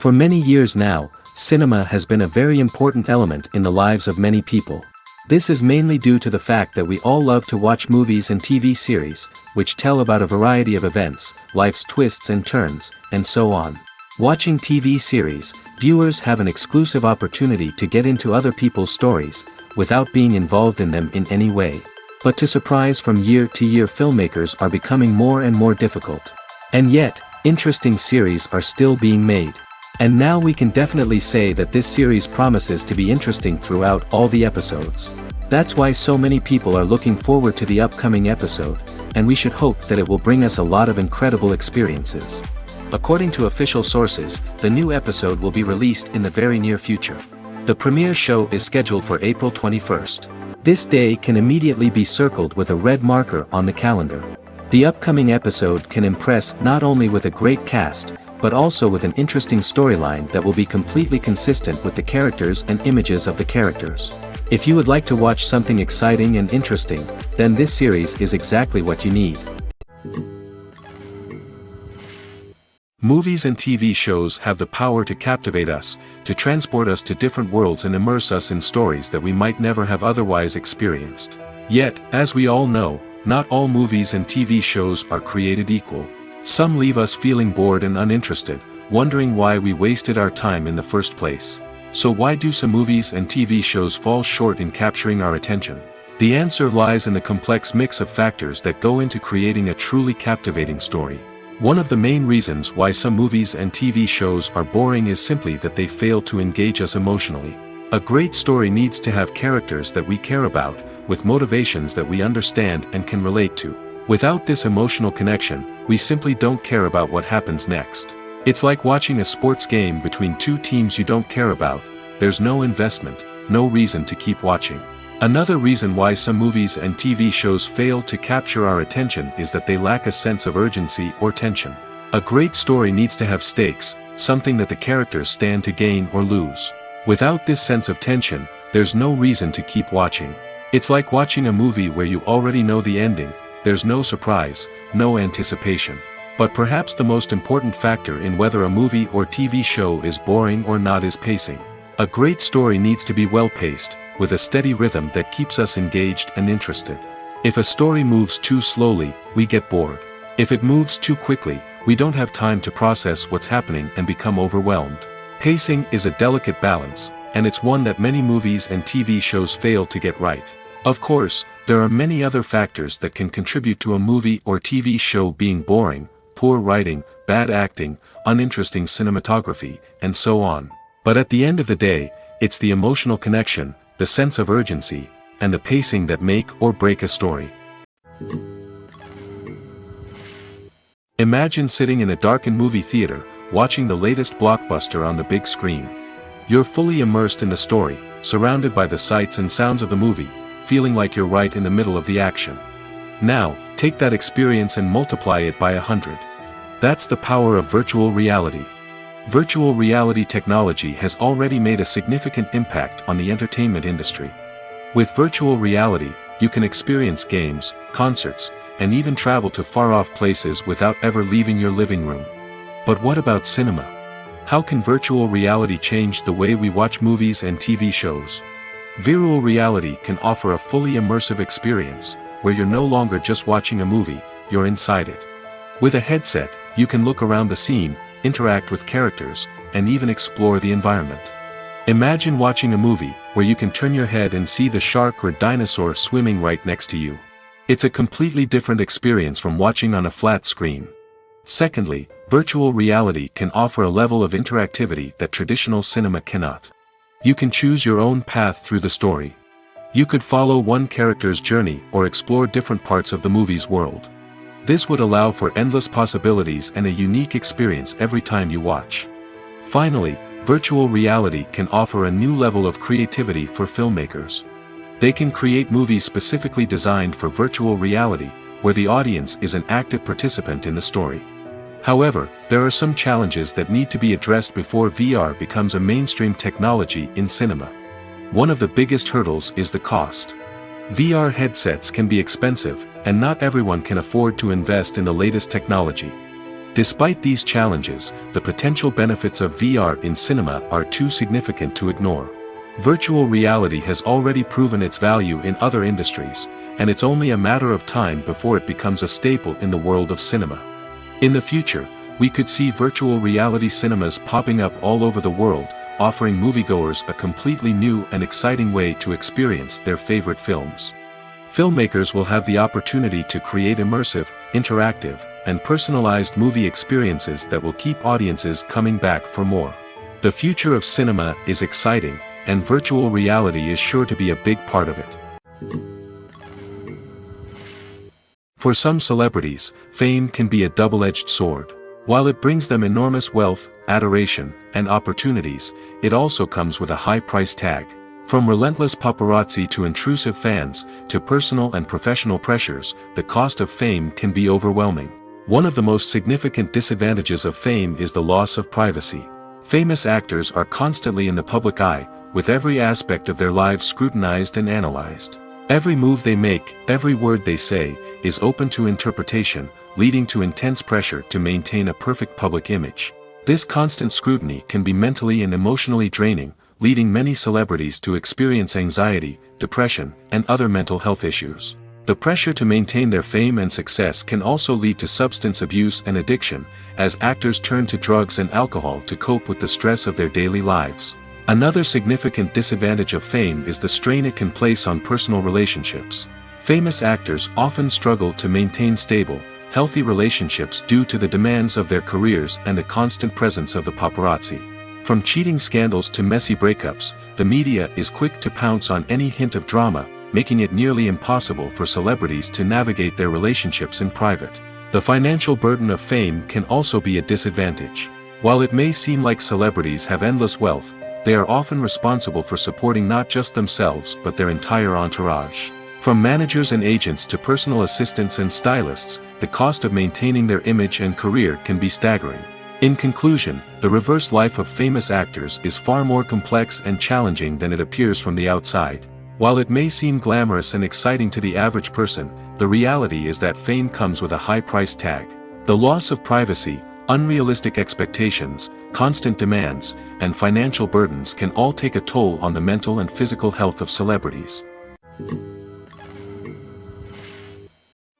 For many years now, cinema has been a very important element in the lives of many people. This is mainly due to the fact that we all love to watch movies and TV series, which tell about a variety of events, life's twists and turns, and so on. Watching TV series, viewers have an exclusive opportunity to get into other people's stories, without being involved in them in any way. But to surprise from year to year, filmmakers are becoming more and more difficult. And yet, interesting series are still being made. And now we can definitely say that this series promises to be interesting throughout all the episodes. That's why so many people are looking forward to the upcoming episode, and we should hope that it will bring us a lot of incredible experiences. According to official sources, the new episode will be released in the very near future. The premiere show is scheduled for April 21st. This day can immediately be circled with a red marker on the calendar. The upcoming episode can impress not only with a great cast, but also with an interesting storyline that will be completely consistent with the characters and images of the characters. If you would like to watch something exciting and interesting, then this series is exactly what you need. Movies and TV shows have the power to captivate us, to transport us to different worlds and immerse us in stories that we might never have otherwise experienced. Yet, as we all know, not all movies and TV shows are created equal. Some leave us feeling bored and uninterested, wondering why we wasted our time in the first place. So why do some movies and TV shows fall short in capturing our attention? The answer lies in the complex mix of factors that go into creating a truly captivating story. One of the main reasons why some movies and TV shows are boring is simply that they fail to engage us emotionally. A great story needs to have characters that we care about, with motivations that we understand and can relate to. Without this emotional connection, we simply don't care about what happens next. It's like watching a sports game between two teams you don't care about. There's no investment, no reason to keep watching. Another reason why some movies and TV shows fail to capture our attention is that they lack a sense of urgency or tension. A great story needs to have stakes, something that the characters stand to gain or lose. Without this sense of tension, there's no reason to keep watching. It's like watching a movie where you already know the ending. There's no surprise, no anticipation. But perhaps the most important factor in whether a movie or TV show is boring or not is pacing. A great story needs to be well-paced, with a steady rhythm that keeps us engaged and interested. If a story moves too slowly, we get bored. If it moves too quickly, we don't have time to process what's happening and become overwhelmed. Pacing is a delicate balance, and it's one that many movies and TV shows fail to get right. Of course, there are many other factors that can contribute to a movie or TV show being boring: poor writing, bad acting, uninteresting cinematography, and so on. But at the end of the day, it's the emotional connection, the sense of urgency, and the pacing that make or break a story. Imagine sitting in a darkened movie theater, watching the latest blockbuster on the big screen. You're fully immersed in the story, surrounded by the sights and sounds of the movie, feeling like you're right in the middle of the action. Now, take that experience and multiply it by 100. That's the power of virtual reality. Virtual reality technology has already made a significant impact on the entertainment industry. With virtual reality, you can experience games, concerts, and even travel to far-off places without ever leaving your living room. But what about cinema? How can virtual reality change the way we watch movies and TV shows? Virtual reality can offer a fully immersive experience, where you're no longer just watching a movie, you're inside it. With a headset, you can look around the scene, interact with characters, and even explore the environment. Imagine watching a movie, where you can turn your head and see the shark or dinosaur swimming right next to you. It's a completely different experience from watching on a flat screen. Secondly, virtual reality can offer a level of interactivity that traditional cinema cannot. You can choose your own path through the story. You could follow one character's journey or explore different parts of the movie's world. This would allow for endless possibilities and a unique experience every time you watch. Finally, virtual reality can offer a new level of creativity for filmmakers. They can create movies specifically designed for virtual reality, where the audience is an active participant in the story. However, there are some challenges that need to be addressed before VR becomes a mainstream technology in cinema. One of the biggest hurdles is the cost. VR headsets can be expensive, and not everyone can afford to invest in the latest technology. Despite these challenges, the potential benefits of VR in cinema are too significant to ignore. Virtual reality has already proven its value in other industries, and it's only a matter of time before it becomes a staple in the world of cinema. In the future, we could see virtual reality cinemas popping up all over the world, offering moviegoers a completely new and exciting way to experience their favorite films. Filmmakers will have the opportunity to create immersive, interactive, and personalized movie experiences that will keep audiences coming back for more. The future of cinema is exciting, and virtual reality is sure to be a big part of it. For some celebrities, fame can be a double-edged sword. While it brings them enormous wealth, adoration, and opportunities, it also comes with a high price tag. From relentless paparazzi to intrusive fans, to personal and professional pressures, the cost of fame can be overwhelming. One of the most significant disadvantages of fame is the loss of privacy. Famous actors are constantly in the public eye, with every aspect of their lives scrutinized and analyzed. Every move they make, every word they say, is open to interpretation, leading to intense pressure to maintain a perfect public image. This constant scrutiny can be mentally and emotionally draining, leading many celebrities to experience anxiety, depression, and other mental health issues. The pressure to maintain their fame and success can also lead to substance abuse and addiction, as actors turn to drugs and alcohol to cope with the stress of their daily lives. Another significant disadvantage of fame is the strain it can place on personal relationships. Famous actors often struggle to maintain stable, healthy relationships due to the demands of their careers and the constant presence of the paparazzi. From cheating scandals to messy breakups, the media is quick to pounce on any hint of drama, making it nearly impossible for celebrities to navigate their relationships in private. The financial burden of fame can also be a disadvantage. While it may seem like celebrities have endless wealth, they are often responsible for supporting not just themselves but their entire entourage. From managers and agents to personal assistants and stylists, the cost of maintaining their image and career can be staggering. In conclusion, the reverse life of famous actors is far more complex and challenging than it appears from the outside. While it may seem glamorous and exciting to the average person, the reality is that fame comes with a high price tag. The loss of privacy, unrealistic expectations, constant demands, and financial burdens can all take a toll on the mental and physical health of celebrities.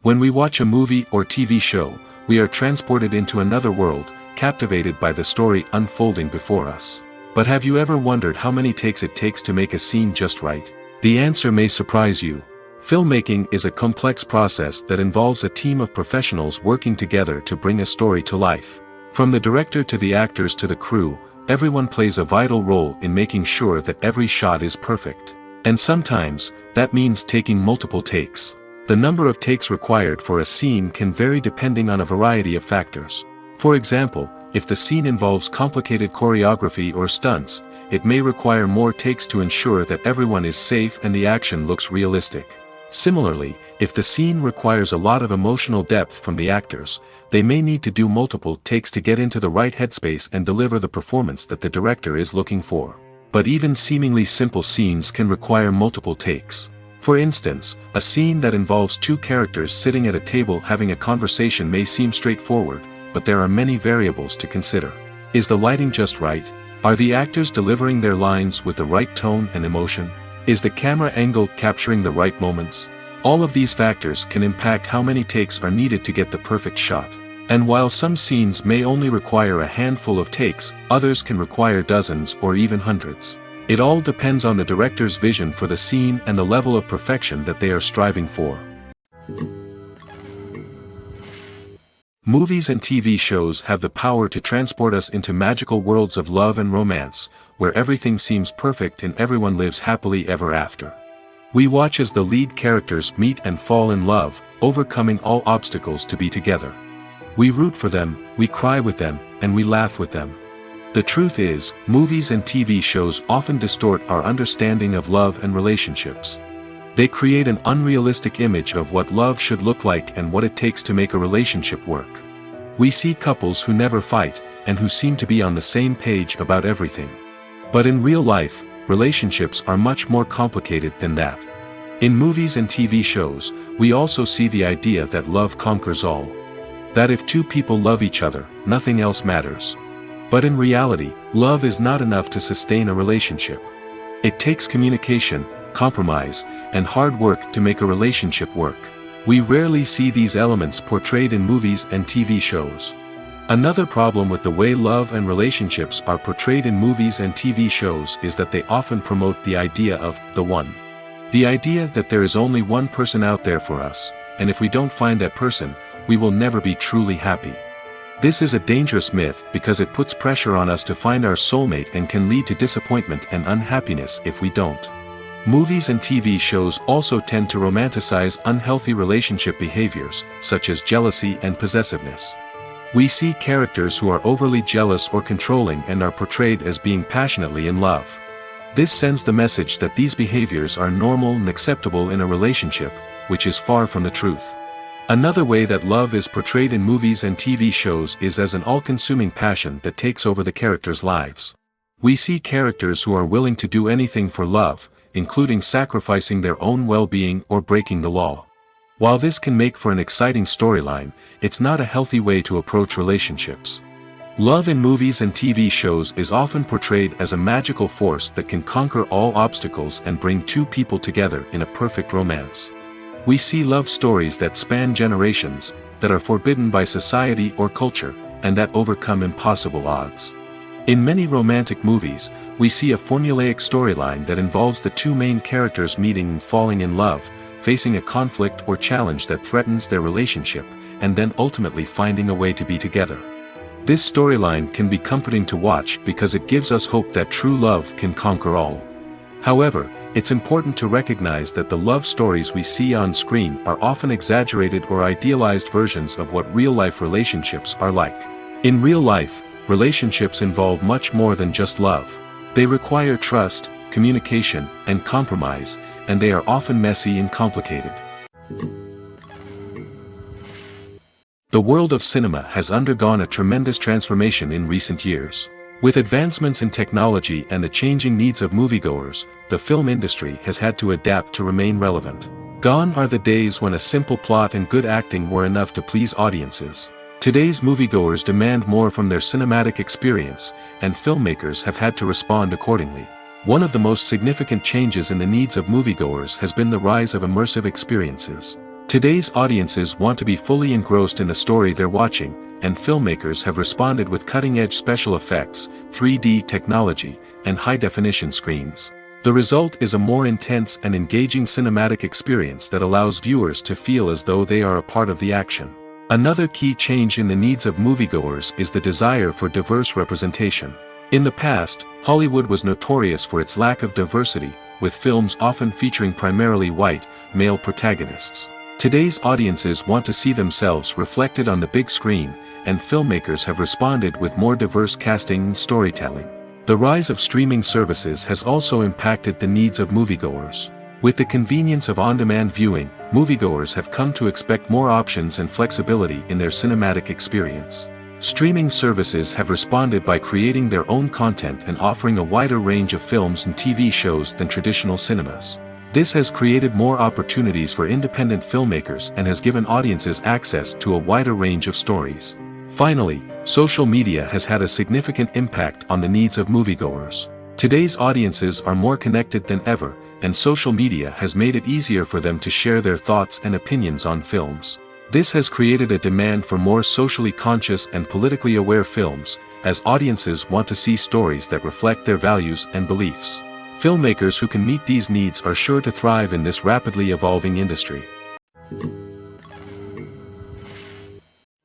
When we watch a movie or TV show, we are transported into another world, captivated by the story unfolding before us. But have you ever wondered how many takes it takes to make a scene just right? The answer may surprise you. Filmmaking is a complex process that involves a team of professionals working together to bring a story to life. From the director to the actors to the crew, everyone plays a vital role in making sure that every shot is perfect. And sometimes, that means taking multiple takes. The number of takes required for a scene can vary depending on a variety of factors. For example, if the scene involves complicated choreography or stunts, it may require more takes to ensure that everyone is safe and the action looks realistic. Similarly, if the scene requires a lot of emotional depth from the actors, they may need to do multiple takes to get into the right headspace and deliver the performance that the director is looking for. But even seemingly simple scenes can require multiple takes. For instance, a scene that involves two characters sitting at a table having a conversation may seem straightforward, but there are many variables to consider. Is the lighting just right? Are the actors delivering their lines with the right tone and emotion? Is the camera angle capturing the right moments? All of these factors can impact how many takes are needed to get the perfect shot. And while some scenes may only require a handful of takes, others can require dozens or even hundreds. It all depends on the director's vision for the scene and the level of perfection that they are striving for. Movies and TV shows have the power to transport us into magical worlds of love and romance, where everything seems perfect and everyone lives happily ever after. We watch as the lead characters meet and fall in love, overcoming all obstacles to be together. We root for them, we cry with them, and we laugh with them. The truth is, movies and TV shows often distort our understanding of love and relationships. They create an unrealistic image of what love should look like and what it takes to make a relationship work. We see couples who never fight, and who seem to be on the same page about everything. But in real life, relationships are much more complicated than that. In movies and TV shows, we also see the idea that love conquers all. That if two people love each other, nothing else matters. But in reality, love is not enough to sustain a relationship. It takes communication, compromise, and hard work to make a relationship work. We rarely see these elements portrayed in movies and TV shows. Another problem with the way love and relationships are portrayed in movies and TV shows is that they often promote the idea of the one. The idea that there is only one person out there for us, and if we don't find that person, we will never be truly happy. This is a dangerous myth because it puts pressure on us to find our soulmate and can lead to disappointment and unhappiness if we don't. Movies and TV shows also tend to romanticize unhealthy relationship behaviors, such as jealousy and possessiveness. We see characters who are overly jealous or controlling and are portrayed as being passionately in love. This sends the message that these behaviors are normal and acceptable in a relationship, which is far from the truth. Another way that love is portrayed in movies and TV shows is as an all-consuming passion that takes over the characters' lives. We see characters who are willing to do anything for love, including sacrificing their own well-being or breaking the law. While this can make for an exciting storyline, it's not a healthy way to approach relationships. Love in movies and TV shows is often portrayed as a magical force that can conquer all obstacles and bring two people together in a perfect romance. We see love stories that span generations, that are forbidden by society or culture, and that overcome impossible odds. In many romantic movies, we see a formulaic storyline that involves the two main characters meeting and falling in love, facing a conflict or challenge that threatens their relationship, and then ultimately finding a way to be together. This storyline can be comforting to watch because it gives us hope that true love can conquer all. However, it's important to recognize that the love stories we see on screen are often exaggerated or idealized versions of what real-life relationships are like. In real life, relationships involve much more than just love. They require trust, communication, and compromise, and they are often messy and complicated. The world of cinema has undergone a tremendous transformation in recent years. With advancements in technology and the changing needs of moviegoers, the film industry has had to adapt to remain relevant. Gone are the days when a simple plot and good acting were enough to please audiences. Today's moviegoers demand more from their cinematic experience, and filmmakers have had to respond accordingly. One of the most significant changes in the needs of moviegoers has been the rise of immersive experiences. Today's audiences want to be fully engrossed in the story they're watching, and filmmakers have responded with cutting-edge special effects, 3D technology, and high-definition screens. The result is a more intense and engaging cinematic experience that allows viewers to feel as though they are a part of the action. Another key change in the needs of moviegoers is the desire for diverse representation. In the past, Hollywood was notorious for its lack of diversity, with films often featuring primarily white, male protagonists. Today's audiences want to see themselves reflected on the big screen, and filmmakers have responded with more diverse casting and storytelling. The rise of streaming services has also impacted the needs of moviegoers. With the convenience of on-demand viewing, moviegoers have come to expect more options and flexibility in their cinematic experience. Streaming services have responded by creating their own content and offering a wider range of films and TV shows than traditional cinemas. This has created more opportunities for independent filmmakers and has given audiences access to a wider range of stories. Finally, social media has had a significant impact on the needs of moviegoers. Today's audiences are more connected than ever, and social media has made it easier for them to share their thoughts and opinions on films. This has created a demand for more socially conscious and politically aware films, as audiences want to see stories that reflect their values and beliefs. Filmmakers who can meet these needs are sure to thrive in this rapidly evolving industry.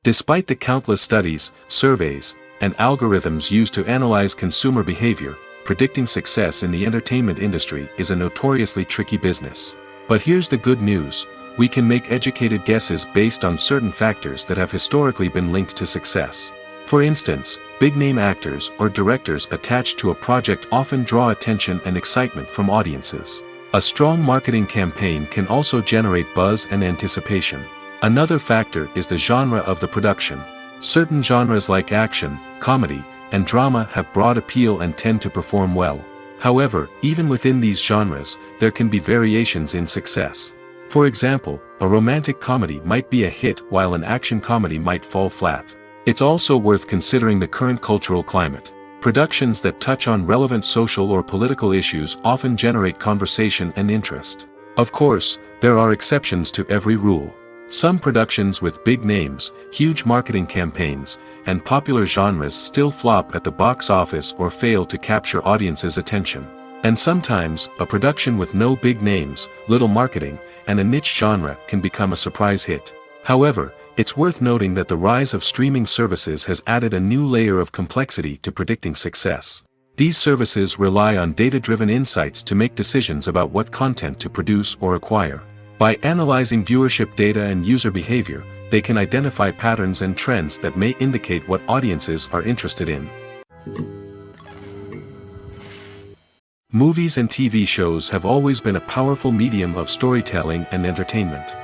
Despite the countless studies, surveys, and algorithms used to analyze consumer behavior, predicting success in the entertainment industry is a notoriously tricky business. But here's the good news: we can make educated guesses based on certain factors that have historically been linked to success. For instance, big-name actors or directors attached to a project often draw attention and excitement from audiences. A strong marketing campaign can also generate buzz and anticipation. Another factor is the genre of the production. Certain genres like action, comedy, and drama have broad appeal and tend to perform well. However, even within these genres, there can be variations in success. For example, a romantic comedy might be a hit while an action comedy might fall flat. It's also worth considering the current cultural climate. Productions that touch on relevant social or political issues often generate conversation and interest. Of course, there are exceptions to every rule. Some productions with big names, huge marketing campaigns, and popular genres still flop at the box office or fail to capture audiences' attention. And sometimes, a production with no big names, little marketing, and a niche genre can become a surprise hit. However, it's worth noting that the rise of streaming services has added a new layer of complexity to predicting success. These services rely on data-driven insights to make decisions about what content to produce or acquire. By analyzing viewership data and user behavior, they can identify patterns and trends that may indicate what audiences are interested in. Movies and TV shows have always been a powerful medium of storytelling and entertainment.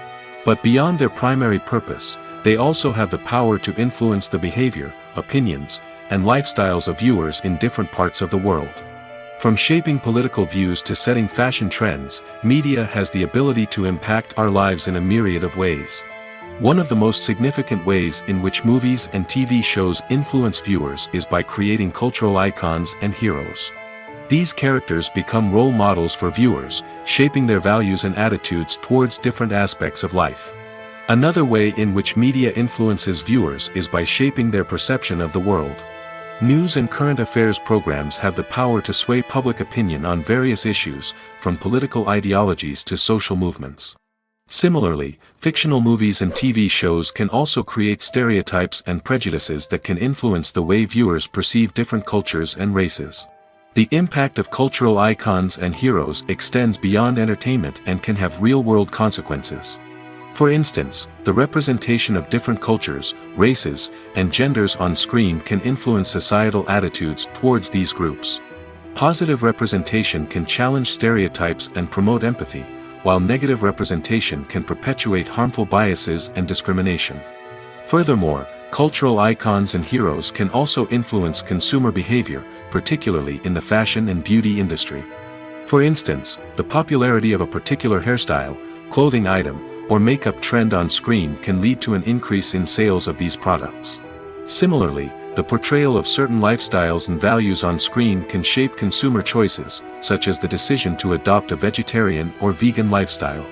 But beyond their primary purpose, they also have the power to influence the behavior, opinions, and lifestyles of viewers in different parts of the world. From shaping political views to setting fashion trends, media has the ability to impact our lives in a myriad of ways. One of the most significant ways in which movies and TV shows influence viewers is by creating cultural icons and heroes. These characters become role models for viewers, shaping their values and attitudes towards different aspects of life. Another way in which media influences viewers is by shaping their perception of the world. News and current affairs programs have the power to sway public opinion on various issues, from political ideologies to social movements. Similarly, fictional movies and TV shows can also create stereotypes and prejudices that can influence the way viewers perceive different cultures and races. The impact of cultural icons and heroes extends beyond entertainment and can have real-world consequences. For instance, the representation of different cultures, races, and genders on screen can influence societal attitudes towards these groups. Positive representation can challenge stereotypes and promote empathy, while negative representation can perpetuate harmful biases and discrimination. Furthermore, cultural icons and heroes can also influence consumer behavior, particularly in the fashion and beauty industry. For instance, the popularity of a particular hairstyle, clothing item, or makeup trend on screen can lead to an increase in sales of these products. Similarly, the portrayal of certain lifestyles and values on screen can shape consumer choices, such as the decision to adopt a vegetarian or vegan lifestyle.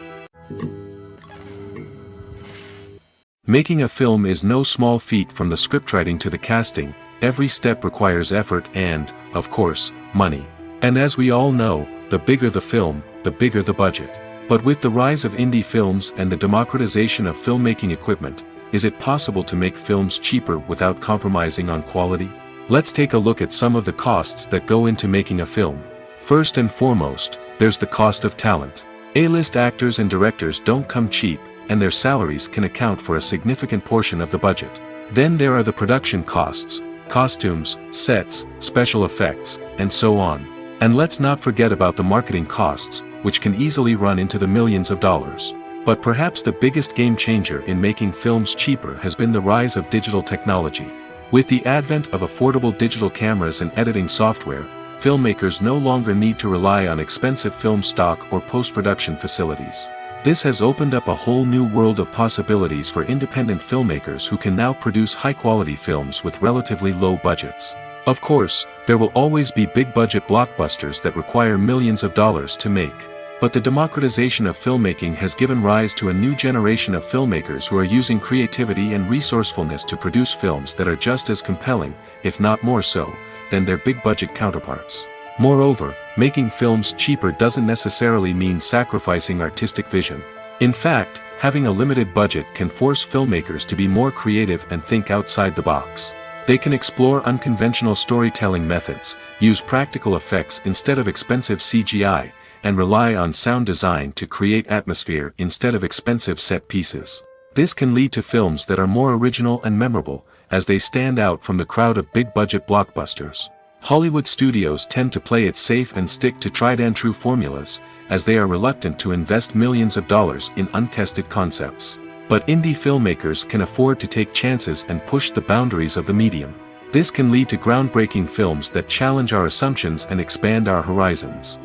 Making a film is no small feat. From the scriptwriting to the casting, every step requires effort and, of course, money. And as we all know, the bigger the film, the bigger the budget. But with the rise of indie films and the democratization of filmmaking equipment, is it possible to make films cheaper without compromising on quality? Let's take a look at some of the costs that go into making a film. First and foremost, there's the cost of talent. A-list actors and directors don't come cheap, and their salaries can account for a significant portion of the budget. Then there are the production costs, costumes, sets, special effects, and so on. And let's not forget about the marketing costs, which can easily run into the millions of dollars. But perhaps the biggest game changer in making films cheaper has been the rise of digital technology. With the advent of affordable digital cameras and editing software, filmmakers no longer need to rely on expensive film stock or post-production facilities. This has opened up a whole new world of possibilities for independent filmmakers who can now produce high-quality films with relatively low budgets. Of course, there will always be big-budget blockbusters that require millions of dollars to make. But the democratization of filmmaking has given rise to a new generation of filmmakers who are using creativity and resourcefulness to produce films that are just as compelling, if not more so, than their big-budget counterparts. Moreover, making films cheaper doesn't necessarily mean sacrificing artistic vision. In fact, having a limited budget can force filmmakers to be more creative and think outside the box. They can explore unconventional storytelling methods, use practical effects instead of expensive CGI, and rely on sound design to create atmosphere instead of expensive set pieces. This can lead to films that are more original and memorable, as they stand out from the crowd of big-budget blockbusters. Hollywood studios tend to play it safe and stick to tried-and-true formulas, as they are reluctant to invest millions of dollars in untested concepts. But indie filmmakers can afford to take chances and push the boundaries of the medium. This can lead to groundbreaking films that challenge our assumptions and expand our horizons.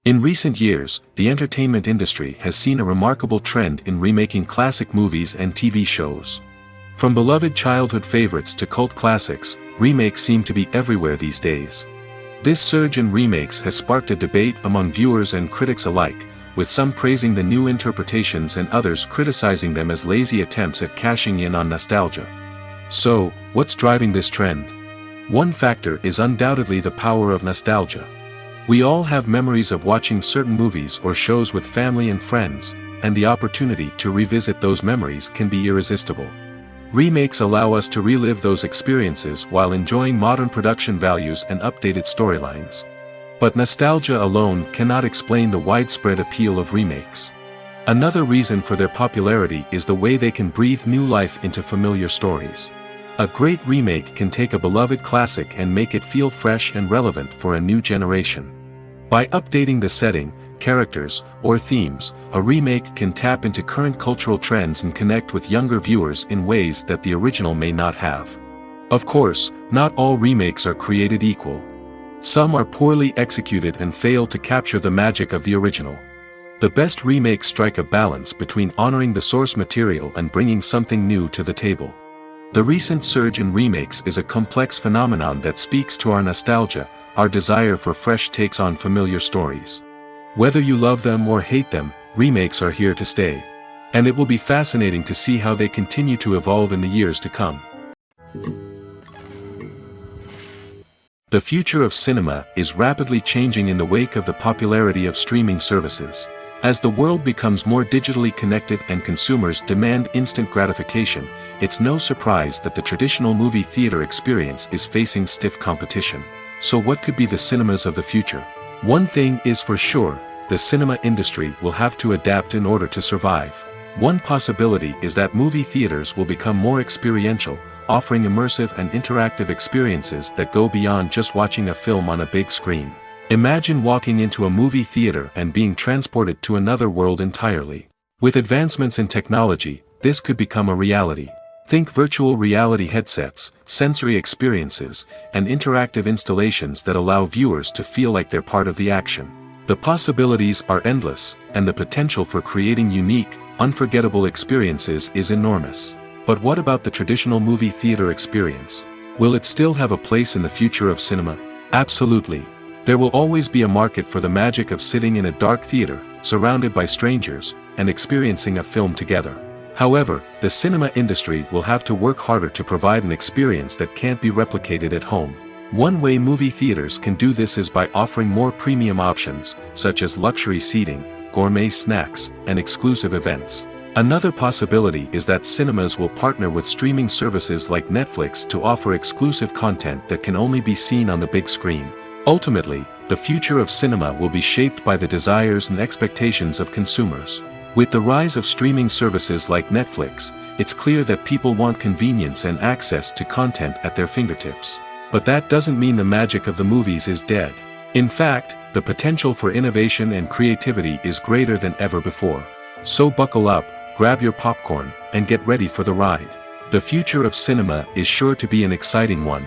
In recent years, the entertainment industry has seen a remarkable trend in remaking classic movies and TV shows. From beloved childhood favorites to cult classics, remakes seem to be everywhere these days. This surge in remakes has sparked a debate among viewers and critics alike, with some praising the new interpretations and others criticizing them as lazy attempts at cashing in on nostalgia. So, what's driving this trend? One factor is undoubtedly the power of nostalgia. We all have memories of watching certain movies or shows with family and friends, and the opportunity to revisit those memories can be irresistible. Remakes allow us to relive those experiences while enjoying modern production values and updated storylines. But nostalgia alone cannot explain the widespread appeal of remakes. Another reason for their popularity is the way they can breathe new life into familiar stories. A great remake can take a beloved classic and make it feel fresh and relevant for a new generation. By updating the setting, characters, or themes, a remake can tap into current cultural trends and connect with younger viewers in ways that the original may not have. Of course, not all remakes are created equal. Some are poorly executed and fail to capture the magic of the original. The best remakes strike a balance between honoring the source material and bringing something new to the table. The recent surge in remakes is a complex phenomenon that speaks to our nostalgia, our desire for fresh takes on familiar stories. Whether you love them or hate them, remakes are here to stay. And it will be fascinating to see how they continue to evolve in the years to come. The future of cinema is rapidly changing in the wake of the popularity of streaming services. As the world becomes more digitally connected and consumers demand instant gratification, it's no surprise that the traditional movie theater experience is facing stiff competition. So what could be the cinemas of the future? One thing is for sure, the cinema industry will have to adapt in order to survive. One possibility is that movie theaters will become more experiential, offering immersive and interactive experiences that go beyond just watching a film on a big screen. Imagine walking into a movie theater and being transported to another world entirely. With advancements in technology, this could become a reality. Think virtual reality headsets, sensory experiences, and interactive installations that allow viewers to feel like they're part of the action. The possibilities are endless, and the potential for creating unique, unforgettable experiences is enormous. But what about the traditional movie theater experience? Will it still have a place in the future of cinema? Absolutely. There will always be a market for the magic of sitting in a dark theater, surrounded by strangers, and experiencing a film together. However, the cinema industry will have to work harder to provide an experience that can't be replicated at home. One way movie theaters can do this is by offering more premium options, such as luxury seating, gourmet snacks, and exclusive events. Another possibility is that cinemas will partner with streaming services like Netflix to offer exclusive content that can only be seen on the big screen. Ultimately, the future of cinema will be shaped by the desires and expectations of consumers. With the rise of streaming services like Netflix, it's clear that people want convenience and access to content at their fingertips. But that doesn't mean the magic of the movies is dead. In fact, the potential for innovation and creativity is greater than ever before. So buckle up, grab your popcorn, and get ready for the ride. The future of cinema is sure to be an exciting one.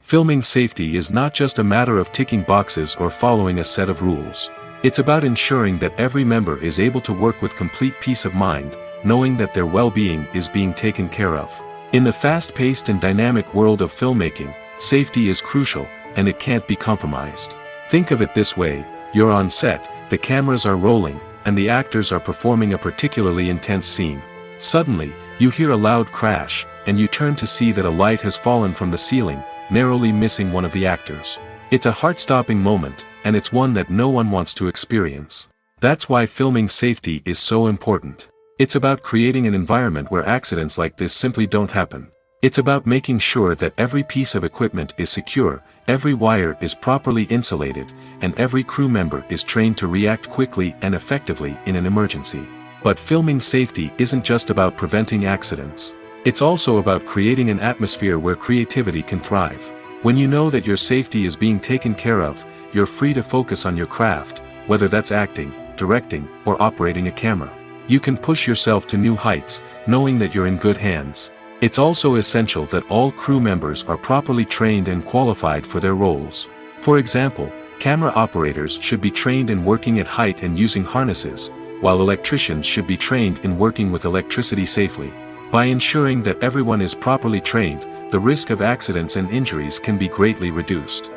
Filming safety is not just a matter of ticking boxes or following a set of rules. It's about ensuring that every member is able to work with complete peace of mind, knowing that their well-being is being taken care of. In the fast-paced and dynamic world of filmmaking, safety is crucial, and it can't be compromised. Think of it this way: you're on set, the cameras are rolling, and the actors are performing a particularly intense scene. Suddenly, you hear a loud crash, and you turn to see that a light has fallen from the ceiling, narrowly missing one of the actors. It's a heart-stopping moment, and it's one that no one wants to experience. That's why filming safety is so important. It's about creating an environment where accidents like this simply don't happen. It's about making sure that every piece of equipment is secure, every wire is properly insulated, and every crew member is trained to react quickly and effectively in an emergency. But filming safety isn't just about preventing accidents. It's also about creating an atmosphere where creativity can thrive. When you know that your safety is being taken care of, you're free to focus on your craft, whether that's acting, directing, or operating a camera. You can push yourself to new heights, knowing that you're in good hands. It's also essential that all crew members are properly trained and qualified for their roles. For example, camera operators should be trained in working at height and using harnesses, while electricians should be trained in working with electricity safely. By ensuring that everyone is properly trained, the risk of accidents and injuries can be greatly reduced.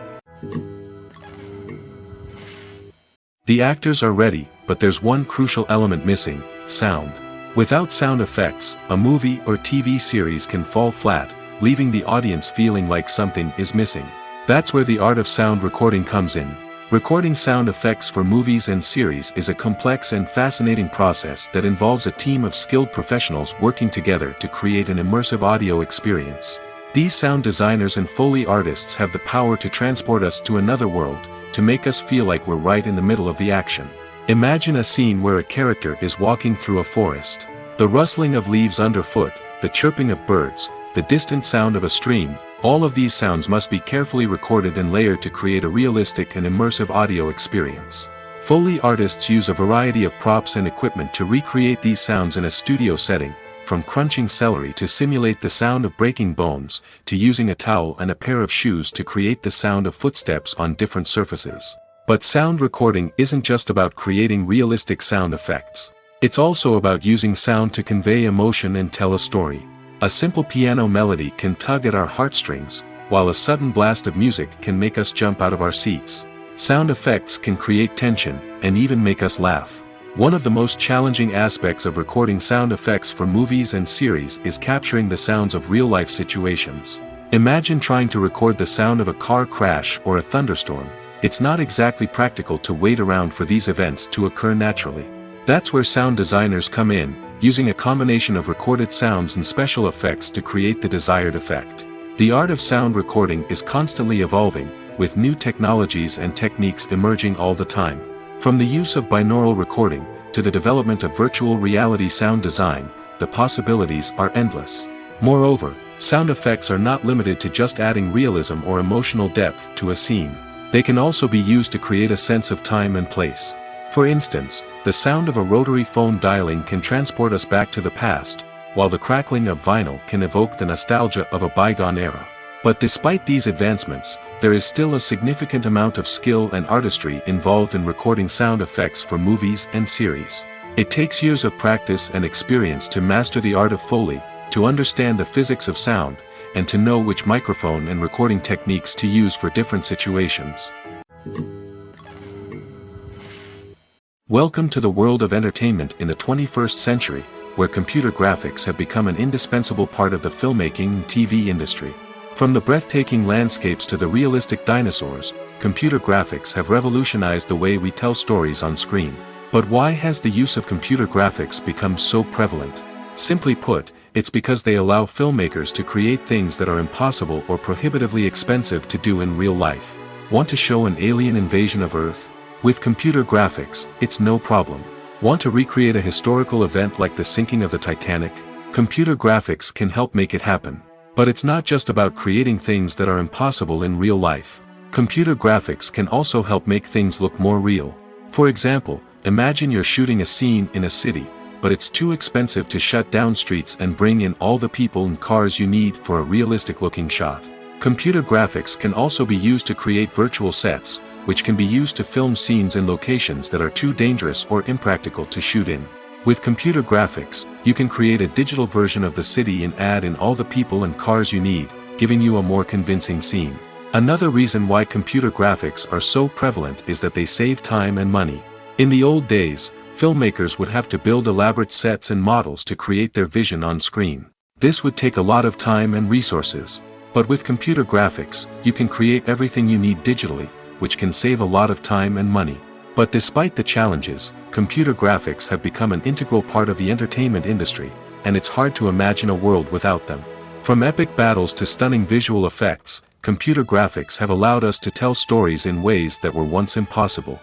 The actors are ready, but there's one crucial element missing: sound. Without sound effects, a movie or TV series can fall flat, leaving the audience feeling like something is missing. That's where the art of sound recording comes in. Recording sound effects for movies and series is a complex and fascinating process that involves a team of skilled professionals working together to create an immersive audio experience. These sound designers and Foley artists have the power to transport us to another world, to make us feel like we're right in the middle of the action. Imagine a scene where a character is walking through a forest. The rustling of leaves underfoot, the chirping of birds, the distant sound of a stream, all of these sounds must be carefully recorded and layered to create a realistic and immersive audio experience. Foley artists use a variety of props and equipment to recreate these sounds in a studio setting, from crunching celery to simulate the sound of breaking bones, to using a towel and a pair of shoes to create the sound of footsteps on different surfaces. But sound recording isn't just about creating realistic sound effects. It's also about using sound to convey emotion and tell a story. A simple piano melody can tug at our heartstrings, while a sudden blast of music can make us jump out of our seats. Sound effects can create tension, and even make us laugh. One of the most challenging aspects of recording sound effects for movies and series is capturing the sounds of real-life situations. Imagine trying to record the sound of a car crash or a thunderstorm. It's not exactly practical to wait around for these events to occur naturally. That's where sound designers come in, using a combination of recorded sounds and special effects to create the desired effect. The art of sound recording is constantly evolving, with new technologies and techniques emerging all the time. From the use of binaural recording, to the development of virtual reality sound design, the possibilities are endless. Moreover, sound effects are not limited to just adding realism or emotional depth to a scene. They can also be used to create a sense of time and place. For instance, the sound of a rotary phone dialing can transport us back to the past, while the crackling of vinyl can evoke the nostalgia of a bygone era. But despite these advancements, there is still a significant amount of skill and artistry involved in recording sound effects for movies and series. It takes years of practice and experience to master the art of Foley, to understand the physics of sound, and to know which microphone and recording techniques to use for different situations. Welcome to the world of entertainment in the 21st century, where computer graphics have become an indispensable part of the filmmaking and TV industry. From the breathtaking landscapes to the realistic dinosaurs, computer graphics have revolutionized the way we tell stories on screen. But why has the use of computer graphics become so prevalent? Simply put, it's because they allow filmmakers to create things that are impossible or prohibitively expensive to do in real life. Want to show an alien invasion of Earth? With computer graphics, it's no problem. Want to recreate a historical event like the sinking of the Titanic? Computer graphics can help make it happen. But it's not just about creating things that are impossible in real life. Computer graphics can also help make things look more real. For example, imagine you're shooting a scene in a city, but it's too expensive to shut down streets and bring in all the people and cars you need for a realistic-looking shot. Computer graphics can also be used to create virtual sets, which can be used to film scenes in locations that are too dangerous or impractical to shoot in. With computer graphics, you can create a digital version of the city and add in all the people and cars you need, giving you a more convincing scene. Another reason why computer graphics are so prevalent is that they save time and money. In the old days, filmmakers would have to build elaborate sets and models to create their vision on screen. This would take a lot of time and resources. But with computer graphics, you can create everything you need digitally, which can save a lot of time and money. But despite the challenges, computer graphics have become an integral part of the entertainment industry, and it's hard to imagine a world without them. From epic battles to stunning visual effects, computer graphics have allowed us to tell stories in ways that were once impossible.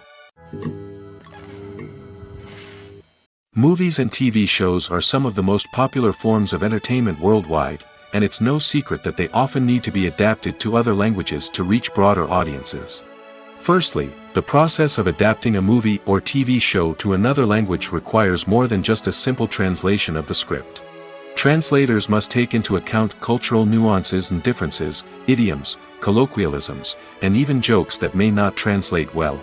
Movies and TV shows are some of the most popular forms of entertainment worldwide, and it's no secret that they often need to be adapted to other languages to reach broader audiences. Firstly, the process of adapting a movie or TV show to another language requires more than just a simple translation of the script. Translators must take into account cultural nuances and differences, idioms, colloquialisms, and even jokes that may not translate well.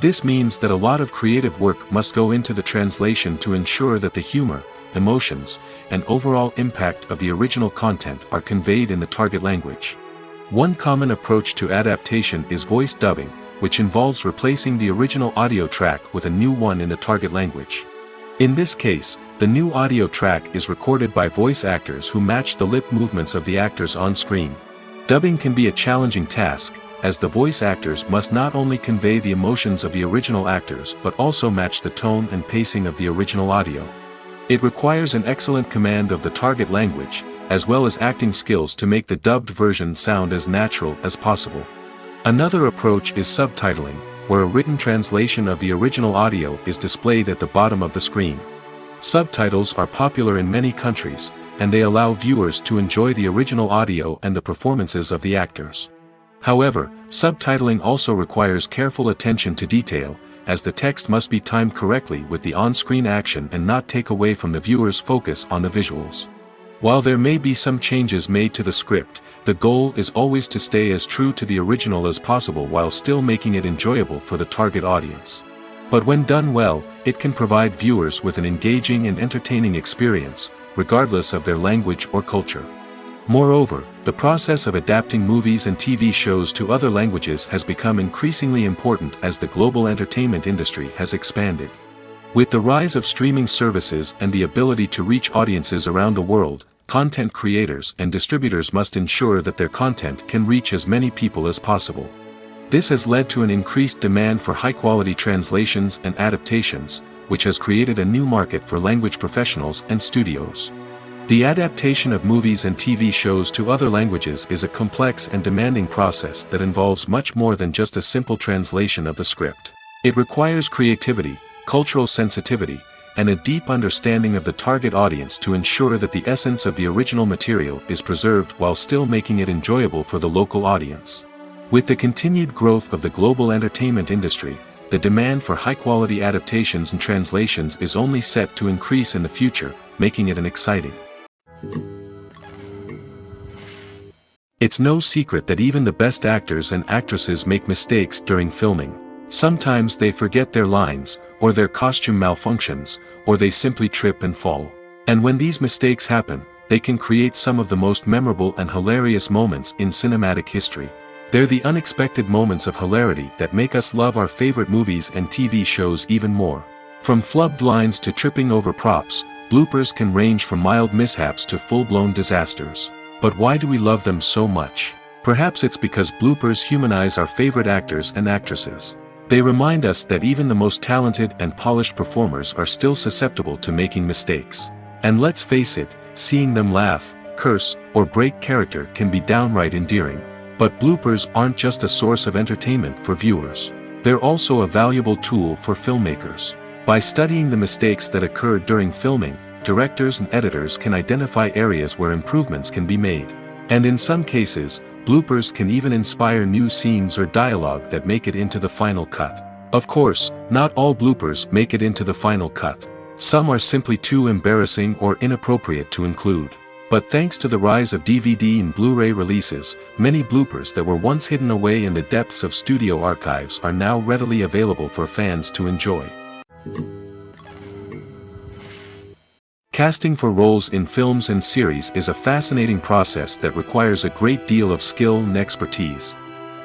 This means that a lot of creative work must go into the translation to ensure that the humor, emotions, and overall impact of the original content are conveyed in the target language. One common approach to adaptation is voice dubbing, which involves replacing the original audio track with a new one in the target language. In this case, the new audio track is recorded by voice actors who match the lip movements of the actors on screen. Dubbing can be a challenging task, as the voice actors must not only convey the emotions of the original actors but also match the tone and pacing of the original audio. It requires an excellent command of the target language, as well as acting skills to make the dubbed version sound as natural as possible. Another approach is subtitling, where a written translation of the original audio is displayed at the bottom of the screen. Subtitles are popular in many countries, and they allow viewers to enjoy the original audio and the performances of the actors. However, subtitling also requires careful attention to detail, as the text must be timed correctly with the on-screen action and not take away from the viewer's focus on the visuals. While there may be some changes made to the script, the goal is always to stay as true to the original as possible while still making it enjoyable for the target audience. But when done well, it can provide viewers with an engaging and entertaining experience, regardless of their language or culture. Moreover, the process of adapting movies and TV shows to other languages has become increasingly important as the global entertainment industry has expanded. With the rise of streaming services and the ability to reach audiences around the world, content creators and distributors must ensure that their content can reach as many people as possible. This has led to an increased demand for high-quality translations and adaptations, which has created a new market for language professionals and studios. The adaptation of movies and TV shows to other languages is a complex and demanding process that involves much more than just a simple translation of the script. It requires creativity, cultural sensitivity, and a deep understanding of the target audience to ensure that the essence of the original material is preserved while still making it enjoyable for the local audience. With the continued growth of the global entertainment industry, the demand for high-quality adaptations and translations is only set to increase in the future, making it an exciting. It's no secret that even the best actors and actresses make mistakes during filming. Sometimes they forget their lines, or their costume malfunctions, or they simply trip and fall. And when these mistakes happen, they can create some of the most memorable and hilarious moments in cinematic history. They're the unexpected moments of hilarity that make us love our favorite movies and TV shows even more. From flubbed lines to tripping over props, bloopers can range from mild mishaps to full-blown disasters. But why do we love them so much? Perhaps it's because bloopers humanize our favorite actors and actresses. They remind us that even the most talented and polished performers are still susceptible to making mistakes. And let's face it, seeing them laugh, curse, or break character can be downright endearing. But bloopers aren't just a source of entertainment for viewers. They're also a valuable tool for filmmakers. By studying the mistakes that occurred during filming, directors and editors can identify areas where improvements can be made. And in some cases, bloopers can even inspire new scenes or dialogue that make it into the final cut. Of course, not all bloopers make it into the final cut. Some are simply too embarrassing or inappropriate to include. But thanks to the rise of DVD and Blu-ray releases, many bloopers that were once hidden away in the depths of studio archives are now readily available for fans to enjoy. Casting for roles in films and series is a fascinating process that requires a great deal of skill and expertise.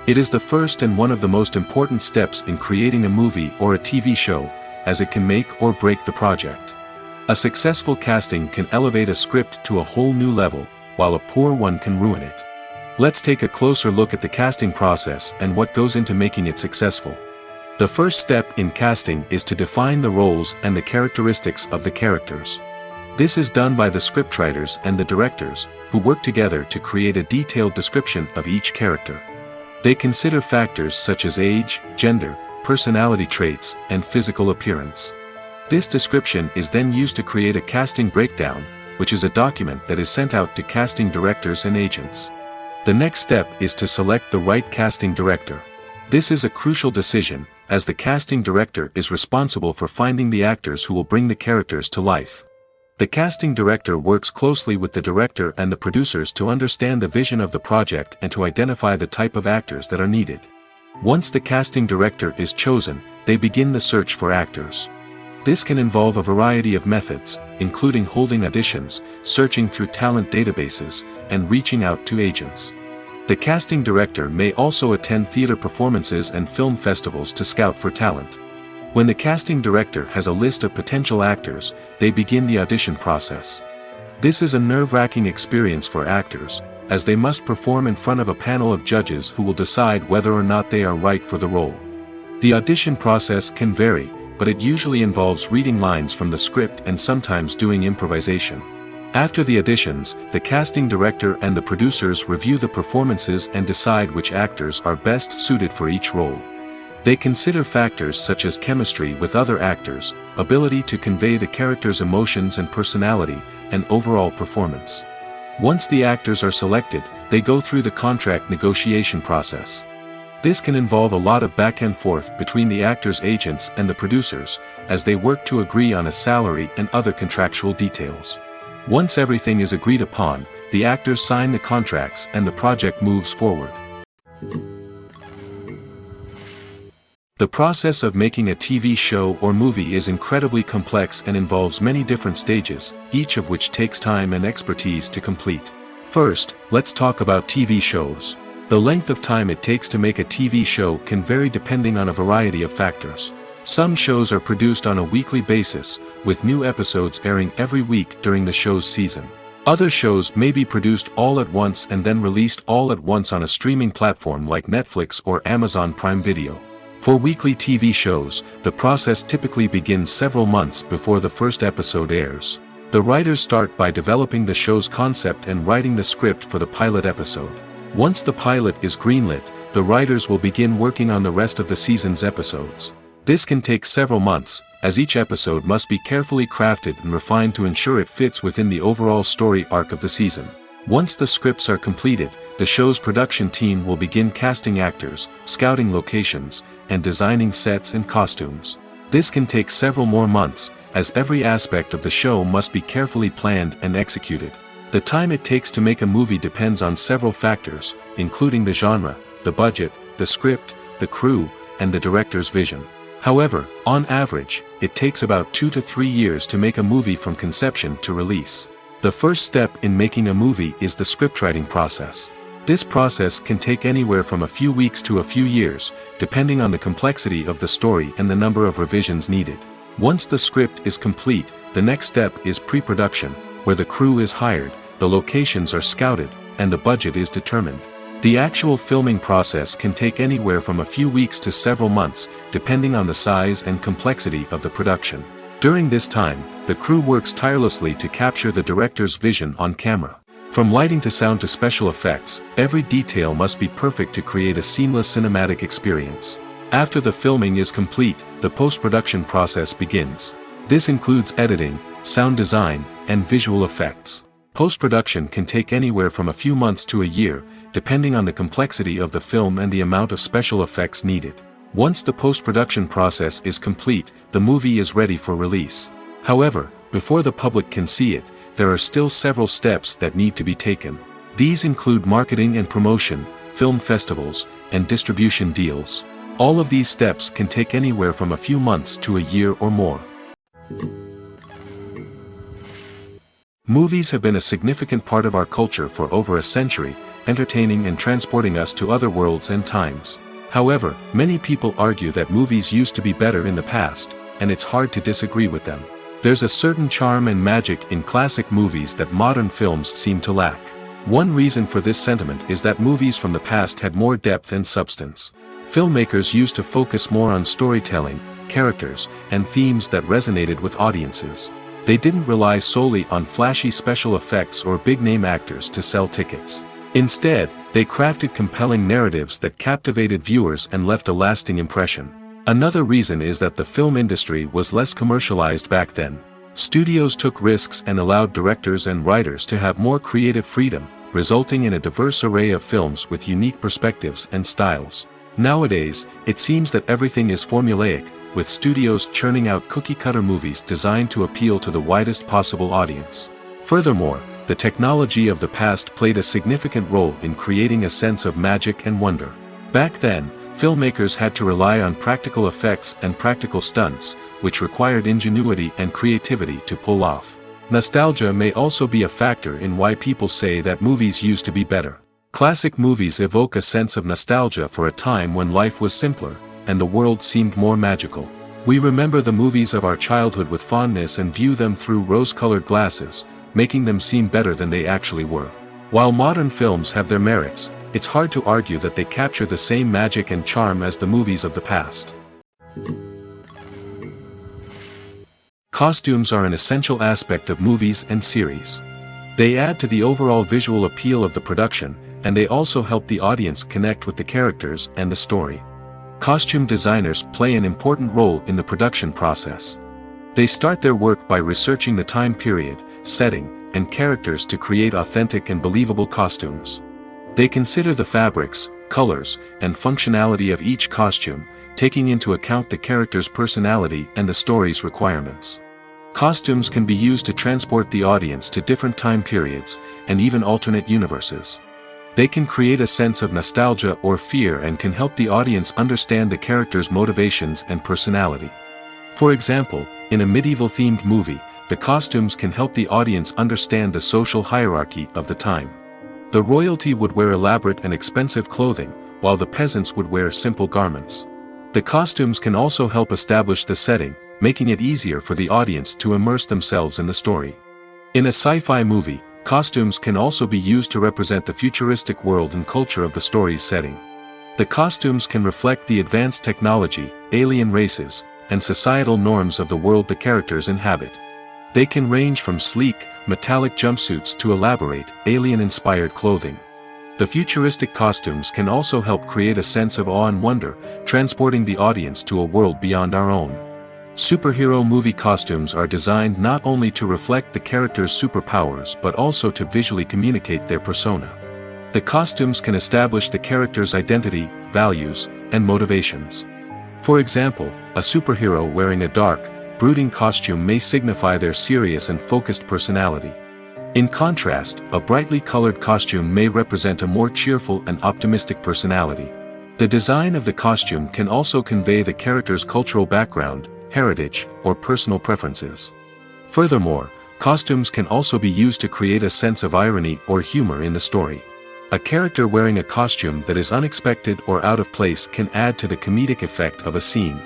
It is the first and one of the most important steps in creating a movie or a TV show, as it can make or break the project. A successful casting can elevate a script to a whole new level, while a poor one can ruin it. Let's take a closer look at the casting process and what goes into making it successful. The first step in casting is to define the roles and the characteristics of the characters. This is done by the scriptwriters and the directors, who work together to create a detailed description of each character. They consider factors such as age, gender, personality traits, and physical appearance. This description is then used to create a casting breakdown, which is a document that is sent out to casting directors and agents. The next step is to select the right casting director. This is a crucial decision, as the casting director is responsible for finding the actors who will bring the characters to life. The casting director works closely with the director and the producers to understand the vision of the project and to identify the type of actors that are needed. Once the casting director is chosen, they begin the search for actors. This can involve a variety of methods, including holding auditions, searching through talent databases, and reaching out to agents. The casting director may also attend theater performances and film festivals to scout for talent. When the casting director has a list of potential actors, they begin the audition process. This is a nerve-wracking experience for actors, as they must perform in front of a panel of judges who will decide whether or not they are right for the role. The audition process can vary, but it usually involves reading lines from the script and sometimes doing improvisation. After the auditions, the casting director and the producers review the performances and decide which actors are best suited for each role. They consider factors such as chemistry with other actors, ability to convey the character's emotions and personality, and overall performance. Once the actors are selected, they go through the contract negotiation process. This can involve a lot of back and forth between the actors' agents and the producers, as they work to agree on a salary and other contractual details. Once everything is agreed upon, the actors sign the contracts and the project moves forward. The process of making a TV show or movie is incredibly complex and involves many different stages, each of which takes time and expertise to complete. First, let's talk about TV shows. The length of time it takes to make a TV show can vary depending on a variety of factors. Some shows are produced on a weekly basis, with new episodes airing every week during the show's season. Other shows may be produced all at once and then released all at once on a streaming platform like Netflix or Amazon Prime Video. For weekly TV shows, the process typically begins several months before the first episode airs. The writers start by developing the show's concept and writing the script for the pilot episode. Once the pilot is greenlit, the writers will begin working on the rest of the season's episodes. This can take several months, as each episode must be carefully crafted and refined to ensure it fits within the overall story arc of the season. Once the scripts are completed, the show's production team will begin casting actors, scouting locations, and designing sets and costumes. This can take several more months, as every aspect of the show must be carefully planned and executed. The time it takes to make a movie depends on several factors, including the genre, the budget, the script, the crew, and the director's vision. However, on average, it takes about 2 to 3 years to make a movie from conception to release. The first step in making a movie is the scriptwriting process. This process can take anywhere from a few weeks to a few years, depending on the complexity of the story and the number of revisions needed. Once the script is complete, the next step is pre-production, where the crew is hired, the locations are scouted, and the budget is determined. The actual filming process can take anywhere from a few weeks to several months, depending on the size and complexity of the production. During this time, the crew works tirelessly to capture the director's vision on camera. From lighting to sound to special effects, every detail must be perfect to create a seamless cinematic experience. After the filming is complete, the post-production process begins. This includes editing, sound design, and visual effects. Post-production can take anywhere from a few months to a year, depending on the complexity of the film and the amount of special effects needed. Once the post-production process is complete, the movie is ready for release. However, before the public can see it, there are still several steps that need to be taken. These include marketing and promotion, film festivals, and distribution deals. All of these steps can take anywhere from a few months to a year or more. Movies have been a significant part of our culture for over a century, entertaining and transporting us to other worlds and times. However, many people argue that movies used to be better in the past, and it's hard to disagree with them. There's a certain charm and magic in classic movies that modern films seem to lack. One reason for this sentiment is that movies from the past had more depth and substance. Filmmakers used to focus more on storytelling, characters, and themes that resonated with audiences. They didn't rely solely on flashy special effects or big-name actors to sell tickets. Instead, they crafted compelling narratives that captivated viewers and left a lasting impression. Another reason is that the film industry was less commercialized back then. Studios took risks and allowed directors and writers to have more creative freedom, resulting in a diverse array of films with unique perspectives and styles. Nowadays, it seems that everything is formulaic, with studios churning out cookie-cutter movies designed to appeal to the widest possible audience. Furthermore, the technology of the past played a significant role in creating a sense of magic and wonder. Back then, filmmakers had to rely on practical effects and practical stunts, which required ingenuity and creativity to pull off. Nostalgia may also be a factor in why people say that movies used to be better. Classic movies evoke a sense of nostalgia for a time when life was simpler, and the world seemed more magical. We remember the movies of our childhood with fondness and view them through rose-colored glasses, making them seem better than they actually were. While modern films have their merits, it's hard to argue that they capture the same magic and charm as the movies of the past. Costumes are an essential aspect of movies and series. They add to the overall visual appeal of the production, and they also help the audience connect with the characters and the story. Costume designers play an important role in the production process. They start their work by researching the time period, setting, and characters to create authentic and believable costumes. They consider the fabrics, colors, and functionality of each costume, taking into account the character's personality and the story's requirements. Costumes can be used to transport the audience to different time periods, and even alternate universes. They can create a sense of nostalgia or fear and can help the audience understand the character's motivations and personality. For example, in a medieval-themed movie, the costumes can help the audience understand the social hierarchy of the time. The royalty would wear elaborate and expensive clothing, while the peasants would wear simple garments. The costumes can also help establish the setting, making it easier for the audience to immerse themselves in the story. In a sci-fi movie, costumes can also be used to represent the futuristic world and culture of the story's setting. The costumes can reflect the advanced technology, alien races, and societal norms of the world the characters inhabit. They can range from sleek, metallic jumpsuits to elaborate, alien-inspired clothing. The futuristic costumes can also help create a sense of awe and wonder, transporting the audience to a world beyond our own. Superhero movie costumes are designed not only to reflect the character's superpowers but also to visually communicate their persona. The costumes can establish the character's identity, values, and motivations. For example, a superhero wearing a dark, brooding costume may signify their serious and focused personality. In contrast, a brightly colored costume may represent a more cheerful and optimistic personality. The design of the costume can also convey the character's cultural background, heritage, or personal preferences. Furthermore, costumes can also be used to create a sense of irony or humor in the story. A character wearing a costume that is unexpected or out of place can add to the comedic effect of a scene.